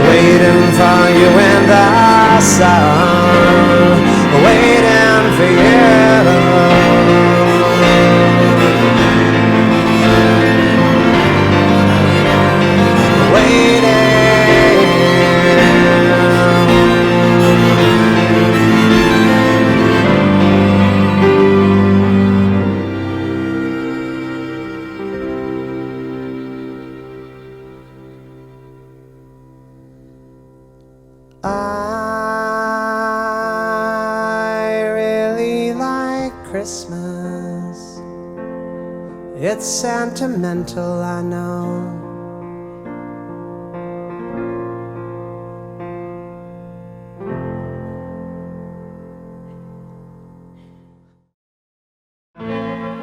waiting for you in the sun, waiting for you. I really like Christmas. It's sentimental, I know.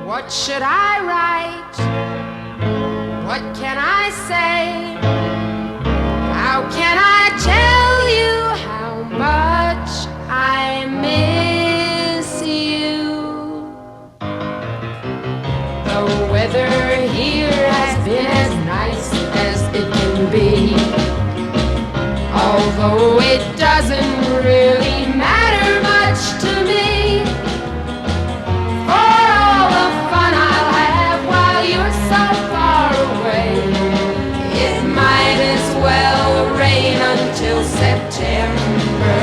What should I write? What can I say? How can I tell you how much I miss you? The weather here has been as nice as it can be, although it doesn't really matter much to me. Until September,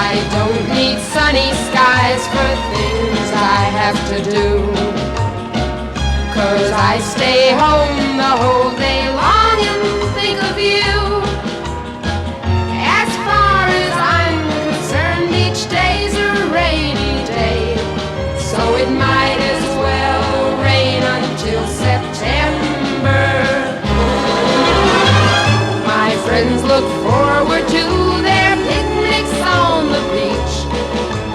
I don't need sunny skies for things I have to do, 'cause I stay home the whole day long and think of you. As far as I'm concerned, each day's a rainy day, so it might as well rain until September. Friends look forward to their picnics on the beach.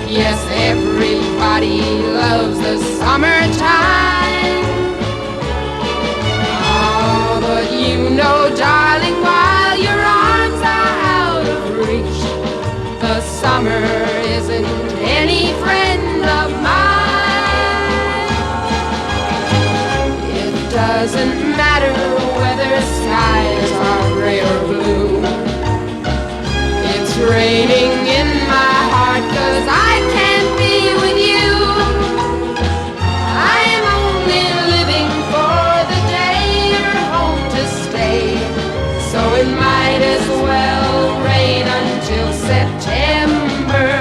Yes, everybody loves the summertime. Oh, but you know, darling, while your arms are out of reach, the summer isn't any friend of mine. It doesn't matter whether skies are gray or blue. It's raining in my heart 'cause I can't be with you. I'm only living for the day you're home to stay, so it might as well rain until September.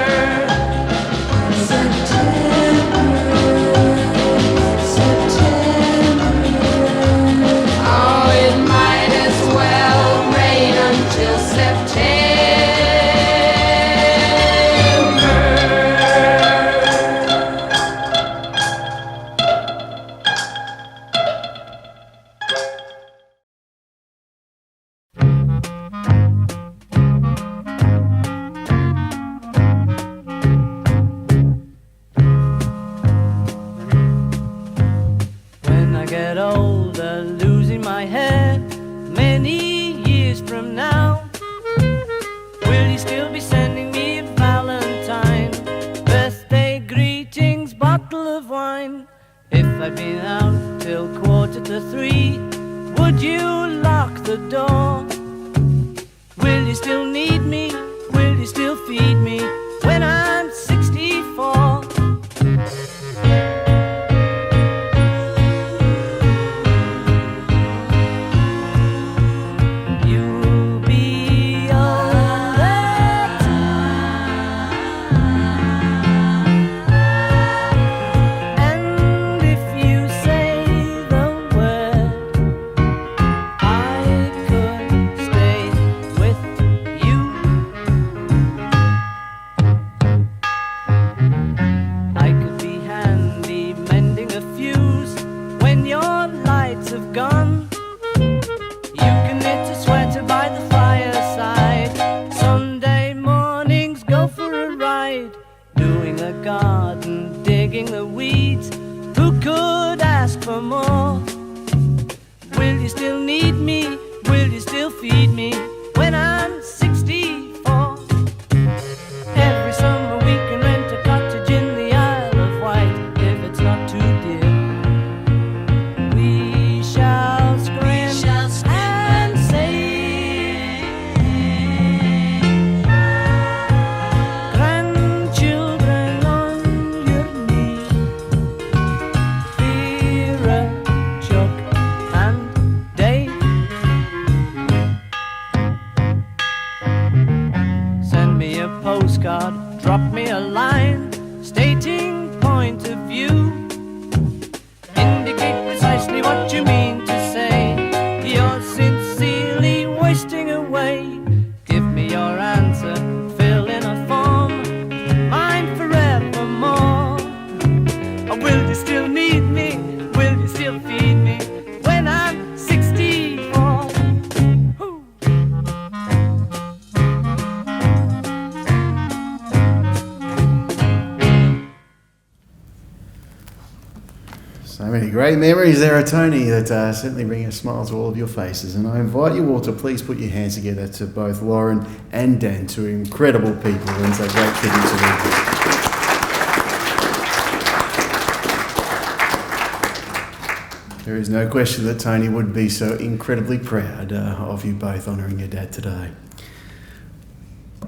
September, September. you still be sending me a Valentine? Birthday greetings, bottle of wine. If I'd been out till 2:45, would you lock the door? Will you still need me? Will you still feed me when I'm 64? You'll be older too. And if you say the word, I could stay with you. I could be handy mending a fuse when your lights have gone. You can knit a sweater by the fireside. Sunday mornings go for a ride, doing the garden, digging the weeds. Who could ask for more? Will you still need me? Will you still feed me when I'm 64? Every summer we can rent a cottage in the Isle of Wight if it's not too dear. We shall scream and say, grandchildren on your knee, Vera, Chuck and Dave. Send me a postcard, drop me a line, stating point of view. Indicate precisely what you mean to say. You're sincerely wasting away. Give me your answer, fill in a form, mine forevermore. Or will you still need me? Will you still feed me when I'm 64? Hoo. So many great memories there, Tony, that certainly bring a smile to all of your faces. And I invite you all to please put your hands together to both Lauren and Dan, two incredible people, and it's a great tribute to them. There is no question that Tony would be so incredibly proud of you both honouring your dad today.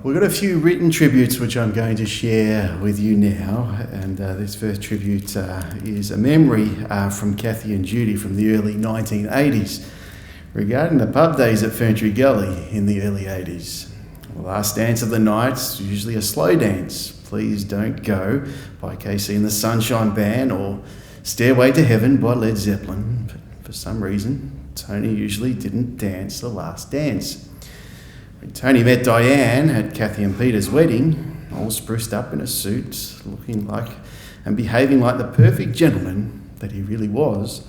We've got a few written tributes which I'm going to share with you now, and this first tribute is a memory from Kathy and Judy from the early 1980s regarding the pub days at Ferntree Gully in the early 80s. The last dance of the night, usually a slow dance, Please Don't Go by KC and the Sunshine Band, or Stairway to Heaven by Led Zeppelin. But for some reason, Tony usually didn't dance the last dance. When Tony met Diane at Kathy and Peter's wedding, all spruced up in a suit, looking like and behaving like the perfect gentleman that he really was,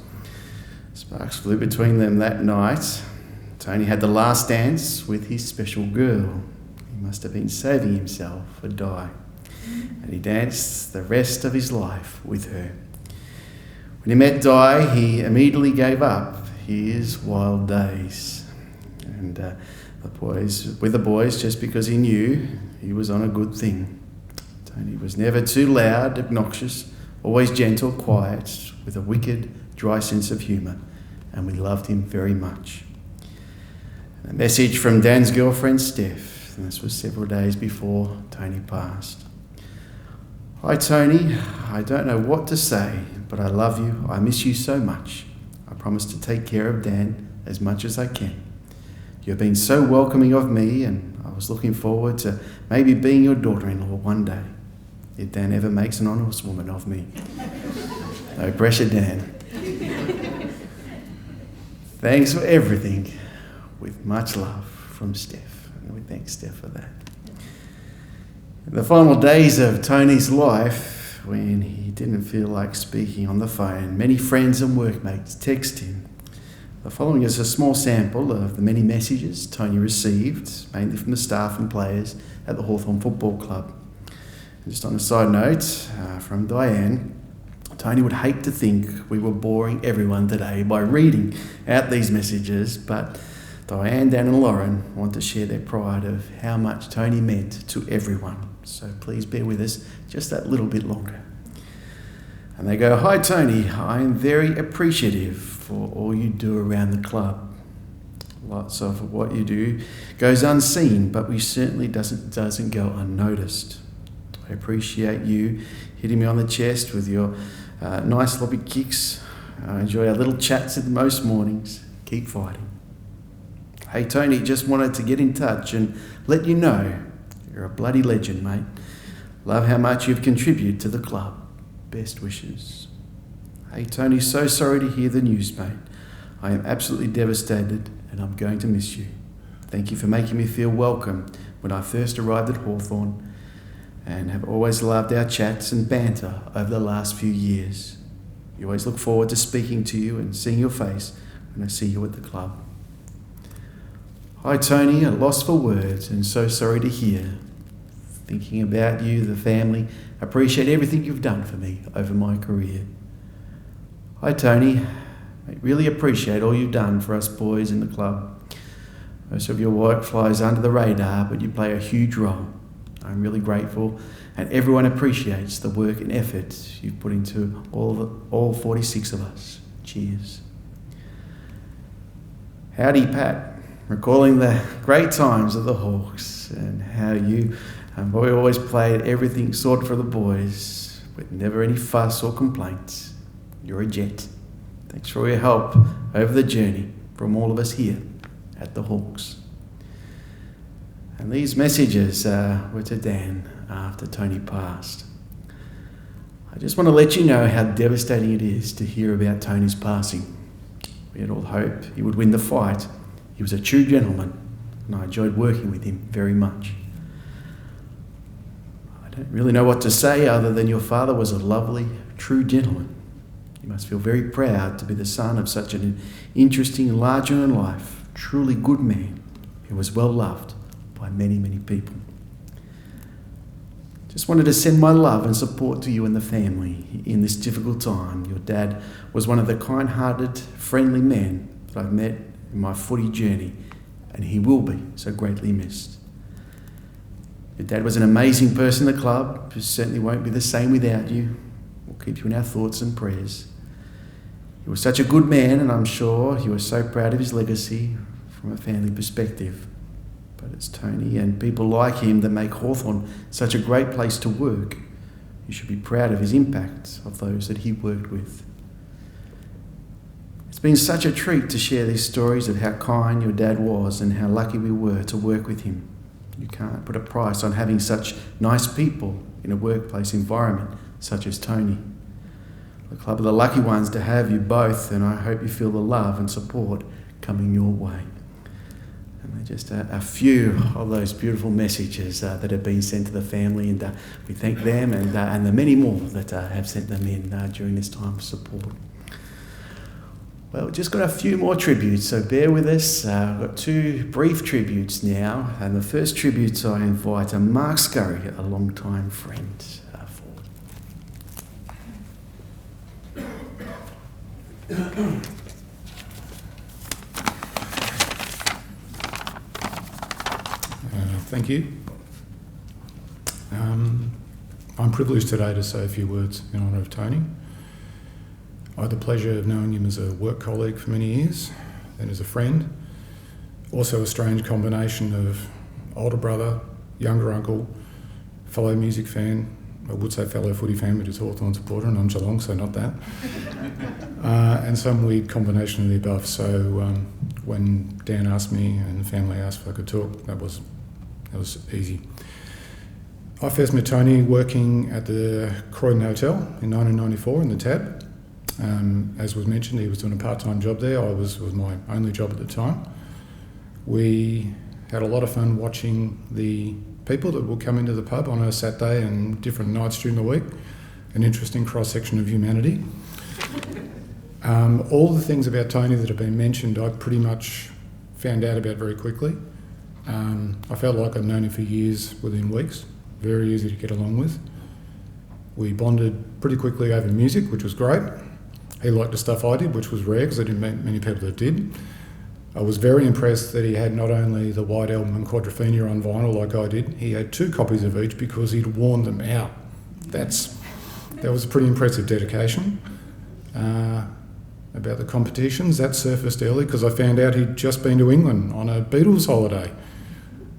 sparks flew between them that night. Tony had the last dance with his special girl. He must have been saving himself for Di, and he danced the rest of his life with her. When he met Di, he immediately gave up his wild days, and with the boys just because he knew he was on a good thing. Tony was never too loud, obnoxious, always gentle, quiet, with a wicked, dry sense of humour, and we loved him very much. A message from Dan's girlfriend Steph, and this was several days before Tony passed. Hi Tony, I don't know what to say, but I love you, I miss you so much. I promise to take care of Dan as much as I can. You've been so welcoming of me, and I was looking forward to maybe being your daughter-in-law one day, if Dan ever makes an honest woman of me. No pressure, Dan. Thanks for everything, with much love from Steph. And we thank Steph for that. In the final days of Tony's life, when he didn't feel like speaking on the phone, many friends and workmates texted him. The following is a small sample of the many messages Tony received, mainly from the staff and players at the Hawthorn Football Club. And just on a side note, from Diane, Tony would hate to think we were boring everyone today by reading out these messages, but Diane, Dan and Lauren want to share their pride of how much Tony meant to everyone. So please bear with us just that little bit longer. And they go, "Hi Tony, I am very appreciative for all you do around the club. Lots of what you do goes unseen, but we certainly doesn't go unnoticed. I appreciate you hitting me on the chest with your nice lobby kicks. I enjoy our little chats at most mornings. Keep fighting. Hey Tony, just wanted to get in touch and let you know you're a bloody legend, mate. Love how much you've contributed to the club. Best wishes. Hey Tony, so sorry to hear the news, mate. I am absolutely devastated and I'm going to miss you. Thank you for making me feel welcome when I first arrived at Hawthorn and have always loved our chats and banter over the last few years. You always look forward to speaking to you and seeing your face when I see you at the club. Hi Tony, a loss for words and so sorry to hear. Thinking about you, the family, appreciate everything you've done for me over my career. Hi Tony, I really appreciate all you've done for us boys in the club. Most of your work flies under the radar, but you play a huge role. I'm really grateful and everyone appreciates the work and effort you've put into all 46 of us. Cheers. Howdy Pat, recalling the great times of the Hawks and how you we always played everything sorted for the boys with never any fuss or complaints. You're a jet. Thanks for all your help over the journey from all of us here at the Hawks. And these messages were to Dan after Tony passed. I just want to let you know how devastating it is to hear about Tony's passing. We had all hoped he would win the fight. He was a true gentleman and I enjoyed working with him very much. I don't really know what to say other than your father was a lovely, true gentleman. You must feel very proud to be the son of such an interesting, larger-in-life, truly good man who was well loved by many, many people. Just wanted to send my love and support to you and the family in this difficult time. Your dad was one of the kind-hearted, friendly men that I've met in my footy journey, and he will be so greatly missed. Your dad was an amazing person in the club, who certainly won't be the same without you. We'll keep you in our thoughts and prayers. He was such a good man, and I'm sure he was so proud of his legacy from a family perspective. But it's Tony and people like him that make Hawthorn such a great place to work. You should be proud of his impact of those that he worked with. It's been such a treat to share these stories of how kind your dad was and how lucky we were to work with him. You can't put a price on having such nice people in a workplace environment such as Tony. The club are the lucky ones to have you both, and I hope you feel the love and support coming your way. And they're just a few of those beautiful messages that have been sent to the family, and we thank them and the many more that have sent them in during this time of support. Well, we've just got a few more tributes, so bear with us. We've got two brief tributes now, and the first tribute I invite Mark Scurry, a long-time friend, forward. Thank you. I'm privileged today to say a few words in honour of Tony. I had the pleasure of knowing him as a work colleague for many years, then as a friend. Also a strange combination of older brother, younger uncle, fellow music fan, I would say fellow footy fan, but he's Hawthorn supporter and I'm Geelong, so not that. And some weird combination of the above. So when Dan asked me and the family asked if I could talk, that was easy. I first met Tony working at the Croydon Hotel in 1994 in the Tab. As was mentioned, he was doing a part-time job there. I was my only job at the time. We had a lot of fun watching the people that would come into the pub on a Saturday and different nights during the week. An interesting cross-section of humanity. All the things about Tony that have been mentioned, I pretty much found out about very quickly. I felt like I'd known him for years within weeks. Very easy to get along with. We bonded pretty quickly over music, which was great. He liked the stuff I did, which was rare because I didn't meet many people that did. I was very impressed that he had not only the White Album and Quadrophenia on vinyl like I did, he had 2 copies of each because he'd worn them out. That was a pretty impressive dedication. About the competitions, that surfaced early because I found out he'd just been to England on a Beatles holiday.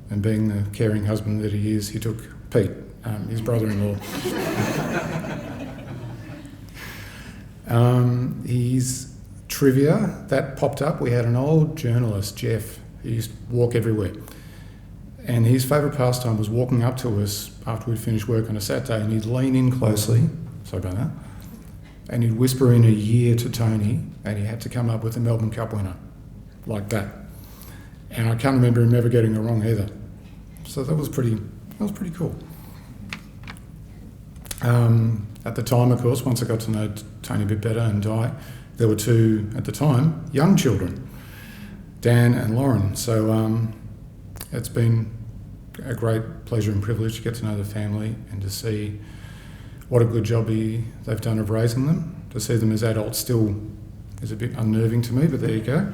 And being the caring husband that he is, he took Pete, his brother-in-law. His trivia, that popped up. We had an old journalist, Jeff, who used to walk everywhere. And his favourite pastime was walking up to us after we'd finished work on a Saturday, and he'd lean in closely, sorry about that, and he'd whisper in a year to Tony, and he had to come up with a Melbourne Cup winner, like that. And I can't remember him ever getting it wrong either. So that was pretty cool. At the time, of course, once I got to know Tony a bit better and Di, there were 2, at the time, young children, Dan and Lauren. So it's been a great pleasure and privilege to get to know the family and to see what a good job they've done of raising them. To see them as adults still is a bit unnerving to me, but there you go.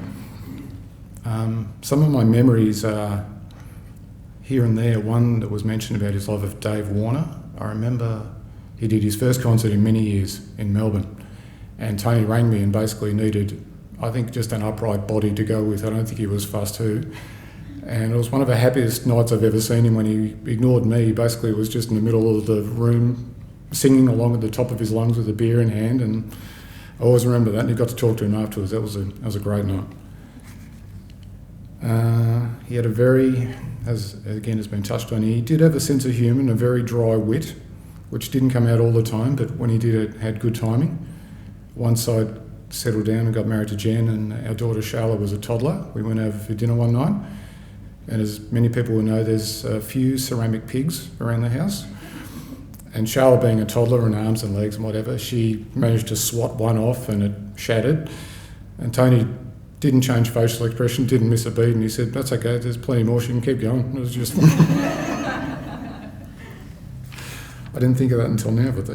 Some of my memories are here and there. One that was mentioned about his love of Dave Warner. I remember he did his first concert in many years in Melbourne, and Tony rang me and basically needed, I think, just an upright body to go with. I don't think he was fussed too. And it was one of the happiest nights I've ever seen him when he ignored me. He basically was just in the middle of the room singing along at the top of his lungs with a beer in hand, and I always remember that, and he got to talk to him afterwards. That was a great night. He had a very, as again has been touched on, he did have a sense of humour and a very dry wit, which didn't come out all the time, but when he did it, had good timing. Once I'd settled down and got married to Jen, and our daughter Charlotte was a toddler, we went over for dinner one night, and as many people will know, there's a few ceramic pigs around the house. And Charlotte, being a toddler and arms and legs and whatever, she managed to swat one off and it shattered. And Tony didn't change facial expression, didn't miss a beat, and he said, "That's okay, there's plenty more, she can keep going." It was just... I didn't think of that until now, but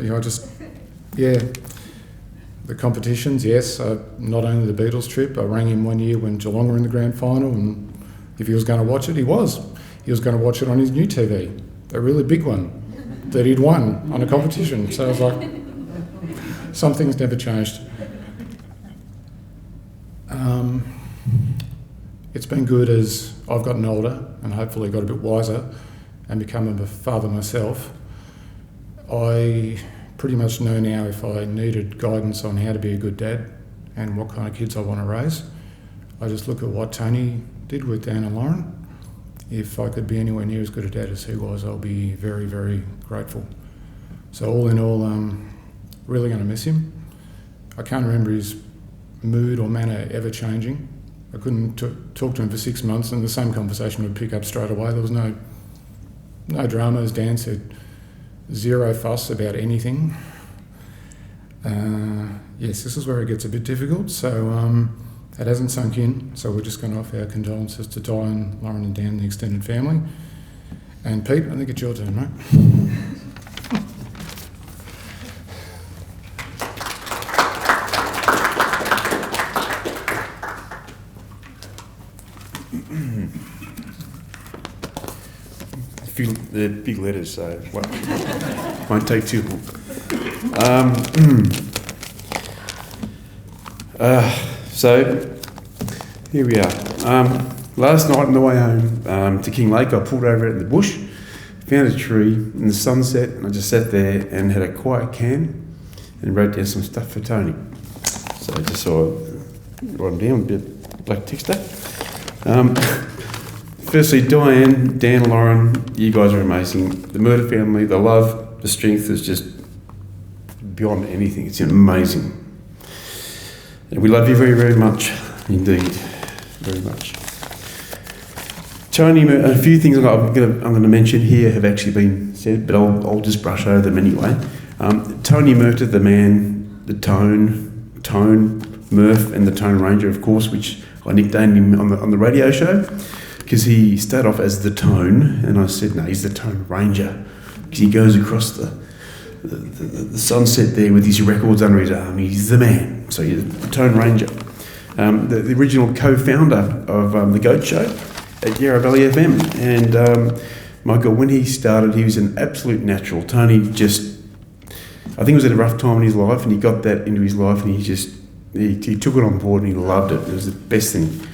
the competitions, yes, not only the Beatles trip, I rang him one year when Geelong were in the grand final, and if he was going to watch it, he was. He was going to watch it on his new TV, a really big one, that he'd won on a competition. So I was like, some things never changed. It's been good as I've gotten older and hopefully got a bit wiser and become a father myself. I pretty much know now if I needed guidance on how to be a good dad and what kind of kids I want to raise. I just look at what Tony did with Dan and Lauren. If I could be anywhere near as good a dad as he was, I'll be very, very grateful. So all in all, really going to miss him. I can't remember his mood or manner ever changing. I couldn't talk to him for 6 months and the same conversation would pick up straight away. There was no drama, as Dan said, zero fuss about anything. Yes, this is where it gets a bit difficult, so it hasn't sunk in, so we're just going to offer our condolences to Di and Lauren and Dan and the extended family. And Pete, I think it's your turn, mate. The big letters, so won't take too long. So here we are. Last night on the way home to King Lake, I pulled over in the bush, found a tree in the sunset, and I just sat there and had a quiet can and wrote down some stuff for Tony. So I just saw write them down, a bit of black texture. Firstly, Diane, Dan, Lauren, you guys are amazing. The Murtagh family, the love, the strength is just beyond anything. It's amazing. And we love you very, very much indeed. Very much. Tony, a few things I'm going to mention here have actually been said, but I'll just brush over them anyway. Tony Murtagh, the man, the Tone, Murph, and the Tone Ranger, of course, which I nicknamed him on the radio show. Because he started off as the Tone, and I said, no, he's the Tone Ranger. Because he goes across the sunset there with his records under his arm. He's the man. So he's the Tone Ranger. the original co-founder of The Goat Show at Yarra Valley FM. And my God, when he started, he was an absolute natural. Tony just, I think it was at a rough time in his life, and he got that into his life, and he took it on board and he loved it. It was the best thing.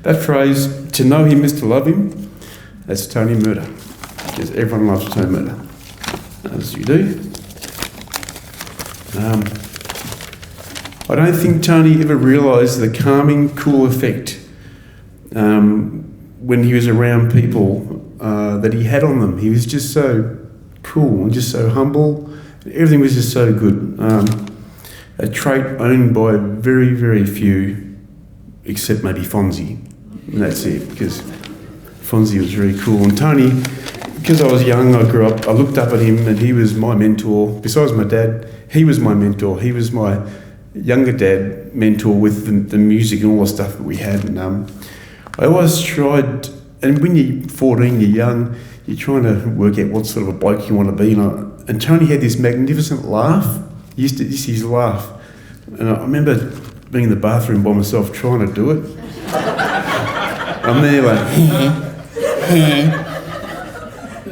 That phrase, to know him is to love him, that's Tony Murtagh, because everyone loves Tony Murtagh, as you do. I don't think Tony ever realised the calming, cool effect when he was around people that he had on them. He was just so cool and just so humble. Everything was just so good. A trait owned by very, very few, except maybe Fonzie. And that's it, because Fonzie was very cool. And Tony, because I was young, I grew up, I looked up at him, and he was my mentor. Besides my dad, he was my mentor. He was my younger dad mentor with the music and all the stuff that we had. And I always tried, and when you're 14, you're young, you're trying to work out what sort of a bloke you want to be. And Tony had this magnificent laugh. He used to use his laugh. And I remember being in the bathroom by myself trying to do it. I'm there like,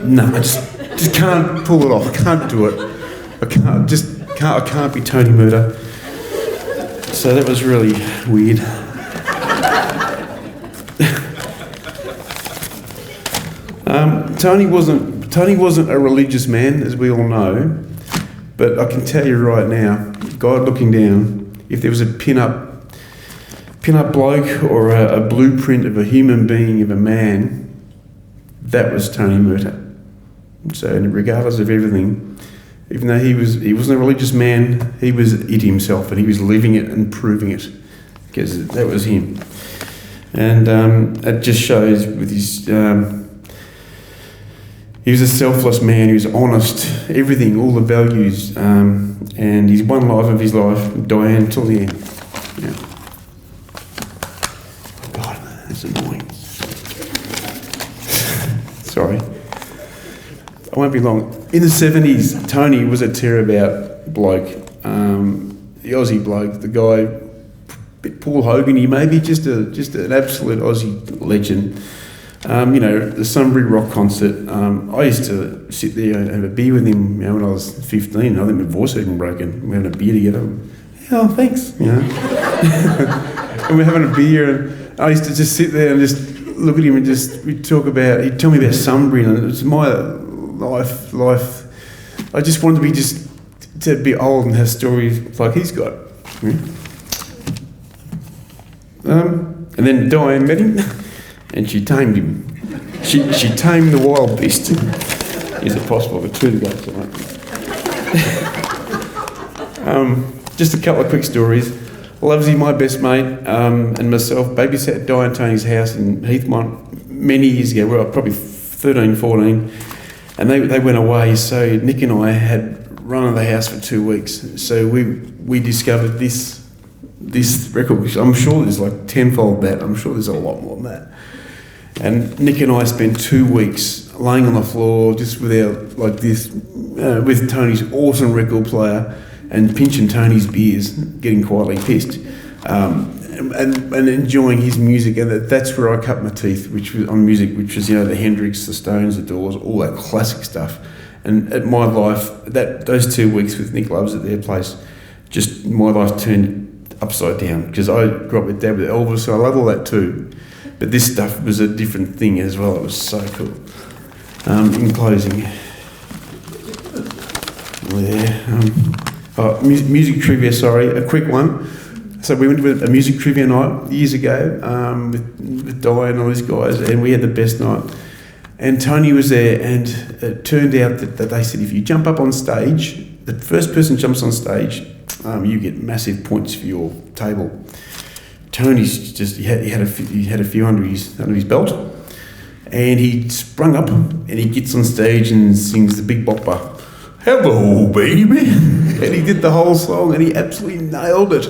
no, I just can't pull it off. I can't do it. I can't be Tony Murtagh. So that was really weird. Tony wasn't a religious man, as we all know, but I can tell you right now, God looking down, if there was a pin-up bloke or a blueprint of a human being, of a man, that was Tony Murtagh. So regardless of everything, even though he wasn't a religious man, he was it himself, and he was living it and proving it, because that was him. And it just shows with his... he was a selfless man, he was honest, everything, all the values, and he's one life of his life, Diane, till the end. Yeah. God, that's annoying. Sorry. I won't be long. In the 70s, Tony was a tear-about bloke. The Aussie bloke, the guy, Paul Hogan, maybe just an absolute Aussie legend. The Sunbury Rock concert, I used to sit there and have a beer with him, when I was 15. I think my voice had been broken. We're having a beer together. Oh, thanks, And we're having a beer, and I used to just sit there and just look at him and we'd talk about, he'd tell me about Sunbury, and it was my life. I just wanted to be old and have stories like he's got. And then Diane met him. And she tamed him. She tamed the wild beast. Is it possible for two to go? Just a couple of quick stories. Lovesy, my best mate, and myself babysat Diane Tony's house in Heathmont many years ago. We were probably 13, 14, and they went away. So Nick and I had run of the house for 2 weeks. So we discovered this record. I'm sure there's like tenfold that. I'm sure there's a lot more than that. And Nick and I spent 2 weeks laying on the floor just with Tony's awesome record player and pinching Tony's beers, getting quietly pissed, and enjoying his music. And that's where I cut my teeth, which was on music, which was the Hendrix, the Stones, the Doors, all that classic stuff. And at my life, those 2 weeks with Nick Loves at their place, just my life turned upside down, because I grew up with Dad with Elvis, so I love all that too. But this stuff was a different thing as well. It was so cool. In closing, music trivia. Sorry, a quick one. So we went to a music trivia night years ago with Di and all these guys, and we had the best night. And Tony was there, and it turned out that they said if you jump up on stage, the first person jumps on stage, you get massive points for your table. Tony's he had a few under his belt, and he sprung up and he gets on stage and sings the Big Bopper, "Hello, baby," and he did the whole song, and he absolutely nailed it.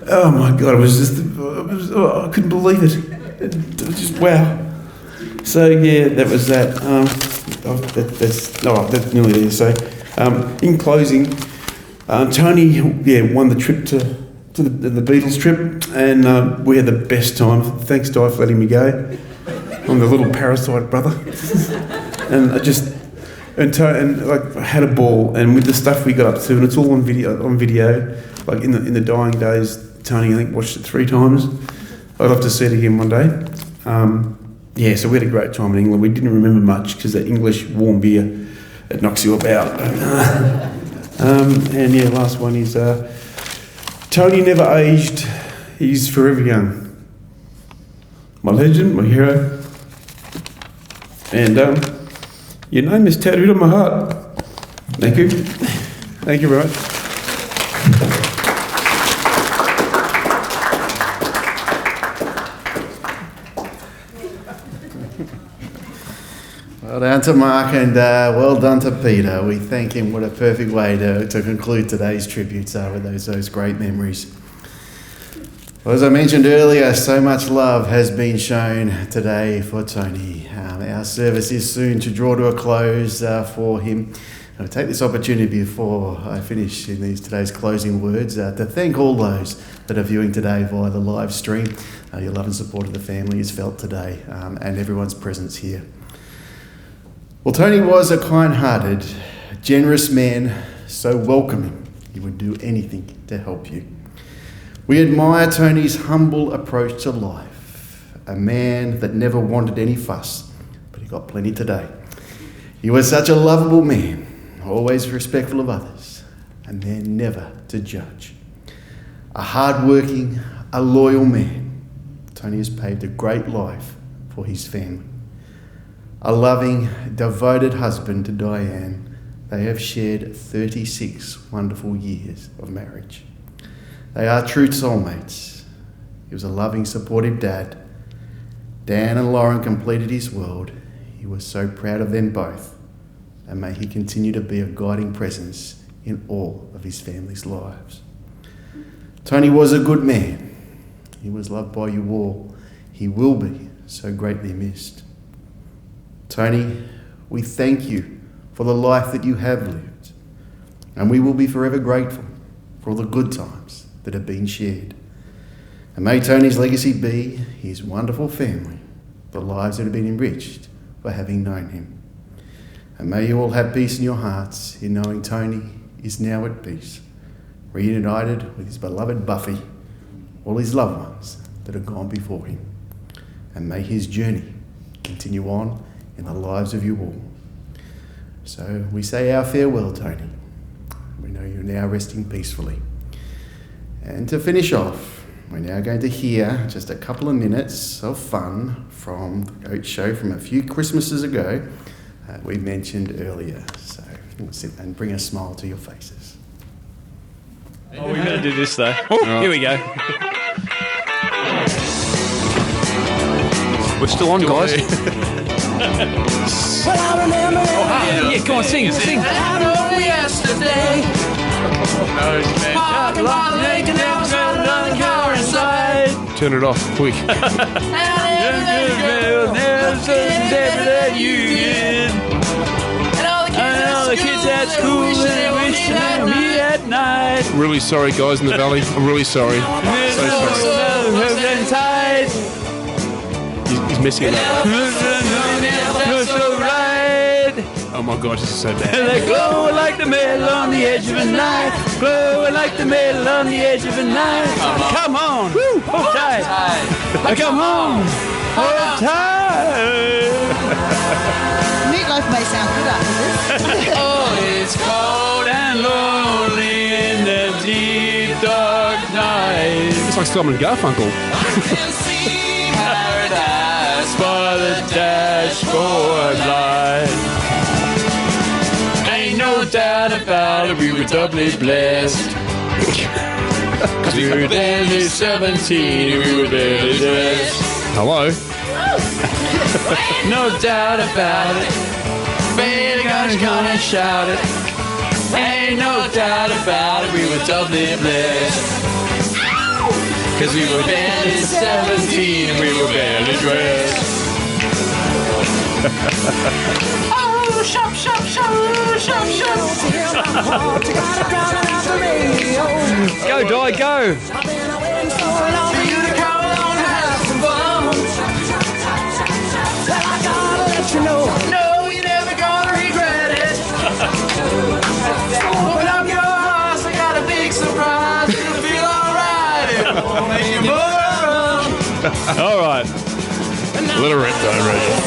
Oh my God, I couldn't believe it. It was just wow. So yeah, that was that. That's nearly there. So in closing, Tony won the trip to to the Beatles trip, and we had the best time. Thanks, Di, for letting me go. I'm the little parasite brother, and I just like had a ball. And with the stuff we got up to, and it's all on video. Like in the dying days, Tony I think watched it 3 times. I'd love to see it again one day. So we had a great time in England. We didn't remember much because that English warm beer, it knocks you about. Last one is Tony never aged. He's forever young. My legend, my hero. And your name is tattooed on my heart. Thank you. Thank you very much. Well done to Mark and well done to Peter. We thank him. What a perfect way to conclude today's tributes with those great memories. Well, as I mentioned earlier, so much love has been shown today for Tony. Our service is soon to draw to a close for him. I'll take this opportunity before I finish in today's closing words to thank all those that are viewing today via the live stream. Your love and support of the family is felt today and everyone's presence here. Well, Tony was a kind-hearted, generous man, so welcoming he would do anything to help you. We admire Tony's humble approach to life, a man that never wanted any fuss, but he got plenty today. He was such a lovable man, always respectful of others, a man never to judge. A hard-working, a loyal man, Tony has paved a great life for his family. A loving, devoted husband to Diane, they have shared 36 wonderful years of marriage. They are true soulmates. He was a loving, supportive dad. Dan and Lauren completed his world. He was so proud of them both, and may he continue to be a guiding presence in all of his family's lives. Tony was a good man. He was loved by you all. He will be so greatly missed. Tony, we thank you for the life that you have lived, and we will be forever grateful for all the good times that have been shared. And may Tony's legacy be his wonderful family, the lives that have been enriched by having known him. And may you all have peace in your hearts in knowing Tony is now at peace, reunited with his beloved Buffy, all his loved ones that have gone before him. And may his journey continue on in the lives of you all. So we say our farewell, Tony. We know you're now resting peacefully. And to finish off, we're now going to hear just a couple of minutes of fun from the Goat Show from a few Christmases ago we mentioned earlier. So we'll sit and bring a smile to your faces. Oh, we're going to do this though. Oh, here we go. We're still on, guys. Well, I remember Yeah, go on, sing. I know yesterday. Walking by the lake and there was another car inside. Turn it off, quick. And all the kids at school wishing at me at night. Really sorry, guys in the valley. I'm really sorry. So sorry. He's missing it up. Oh my gosh, this is so bad. They glow like the metal on the edge of a knife. Glow like the metal on the edge of a knife. Come on. Woo. Hold tight. Come on. Hold tight. Meatloaf may sound good after this. Oh, it's cold and lonely in the deep dark night. It's like Simon Garfunkel. Paradise by the dashboard light. Ain't no doubt about it, we were doubly blessed. Cause we were barely 17, we were barely dressed. Hello. No doubt about it, baby gonna come and shout it. Ain't no doubt about it, we were doubly blessed. Cause we were barely 17 and we were barely dressed. Oh, shop, shop, shop, Go, Di, go. No, you're never gonna regret it. Open up your house, I got a big surprise. You'll feel alright. It won't make you move. All right. Let her rip, don't read it.